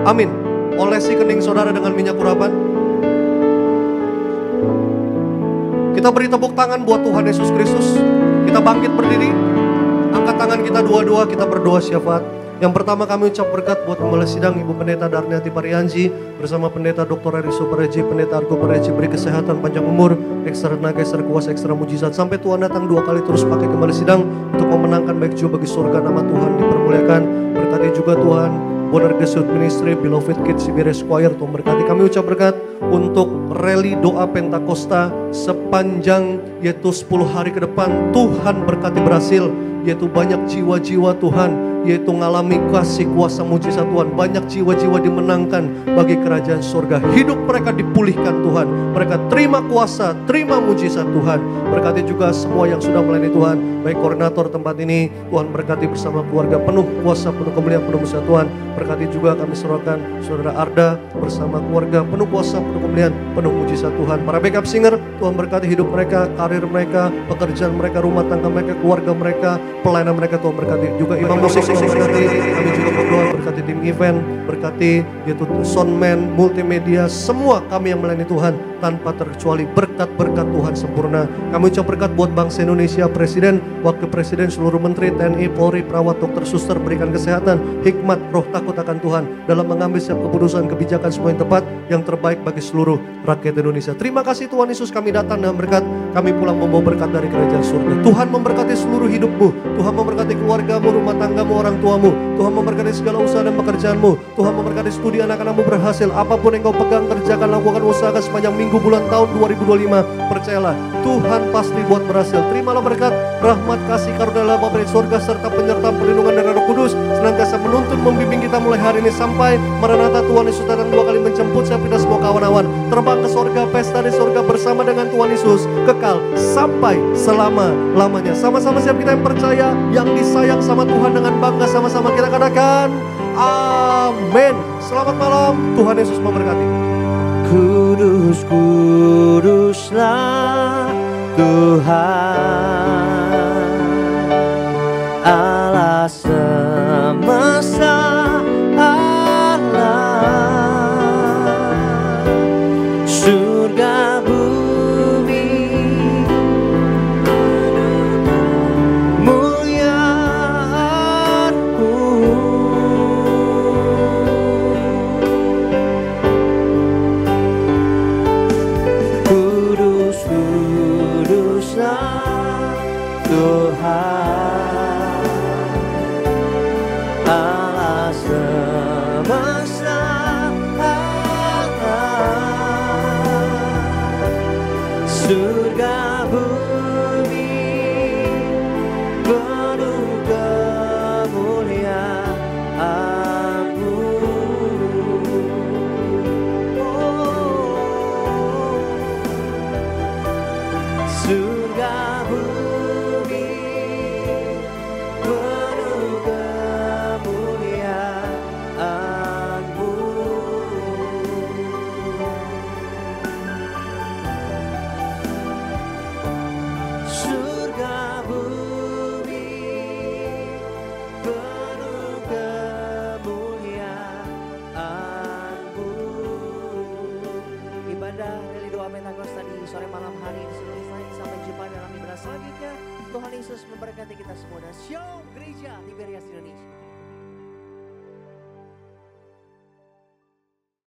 Amin. Olesi kening saudara dengan minyak urapan. Kita beri tepuk tangan buat Tuhan Yesus Kristus. Kita bangkit berdiri. Angkat tangan kita dua-dua, kita berdoa syafaat. Yang pertama kami ucap berkat buat pembala sidang Ibu Pendeta Darniati Parianji bersama Pendeta Dr. Eriso Pareji, Pendeta Argo Pareji, beri kesehatan panjang umur, ekstra tenaga, ekstra kuasa, ekstra mujizat sampai Tuhan datang 2 kali terus pakai kembali sidang untuk memenangkan baik juga bagi surga, nama Tuhan dipermuliakan. Berkati juga Tuhan Bonerges Youth Ministry, Beloved Kids, Siberia Choir, Tuhan berkati. Kami ucap berkat untuk rally doa Pentakosta sepanjang yaitu 10 hari ke depan. Tuhan berkati berhasil, yaitu banyak jiwa-jiwa Tuhan yaitu mengalami kasih kuasa mujizat Tuhan. Banyak jiwa-jiwa dimenangkan bagi kerajaan surga. Hidup mereka dipulihkan Tuhan. Mereka terima kuasa, terima mujizat Tuhan. Berkati juga semua yang sudah melayani Tuhan, baik koordinator tempat ini, Tuhan berkati bersama keluarga, penuh kuasa, penuh kemuliaan, penuh mujizat Tuhan. Berkati juga kami serahkan Saudara Arda bersama keluarga, penuh kuasa, penuh kemuliaan, penuh mujizat Tuhan. Para backup singer, Tuhan berkati hidup mereka, karir mereka, pekerjaan mereka, rumah tangga mereka, keluarga mereka, pelayanan mereka. Tuhan berkati juga imam musik, berkati. Kami juga berdoa berkati tim event, berkati yaitu soundman, multimedia, semua kami yang melayani Tuhan tanpa terkecuali. Berkat-berkat Tuhan sempurna. Kami ucap berkat buat bangsa Indonesia, Presiden, Wakil Presiden, seluruh Menteri, TNI, Polri, perawat, dokter, suster, berikan kesehatan, hikmat, roh takut akan Tuhan dalam mengambil setiap keputusan, kebijakan semua yang tepat, yang terbaik bagi seluruh rakyat Indonesia. Terima kasih Tuhan Yesus, kami datang dengan berkat, kami pulang membawa berkat dari kerajaan surga. Tuhan memberkati seluruh hidupmu, Tuhan memberkati keluargamu, rumah tanggamu, orang tuamu, Tuhan memberkati segala usaha dan pekerjaanmu, Tuhan memberkati studi anak-anakmu berhasil, apapun yang kau pegang, kerjakan, lakukan, usahakan sepanjang minggu, bulan, tahun 2025, percayalah Tuhan pasti buat berhasil. Terimalah berkat, rahmat, kasih, karunia Bapa dari surga serta penyertaan perlindungan dari Roh Kudus senantiasa menuntun membimbing kita mulai hari ini sampai Maranatha Tuhan Yesus datang 2 kali menjemput saya kita semua kawan-kawan terbang ke surga, pesta di surga bersama dengan Tuhan Yesus kekal sampai selama-lamanya. Sama-sama siap kita yang percaya, yang disayang sama Tuhan, dengan bangga sama-sama kita katakan amin. Selamat malam, Tuhan Yesus memberkati. Kudus, kuduslah Tuhan Allah semesta alam, surga bumi muliaanmu. Kudus, kuduslah Tuhan Allah semesta alam, surga bumi penuh kemuliaan-Mu. Surga bumi penuh kemuliaan-Mu. Surga bumi penuh kemuliaan-Mu. Ibadah dari doa Pentakosta di sore malam hari ini selesai. Sampai jumpa dalam ibadah selanjutnya. Tuhan Yesus memberkati kita semua dan Shalom Gereja Tiberias Indonesia.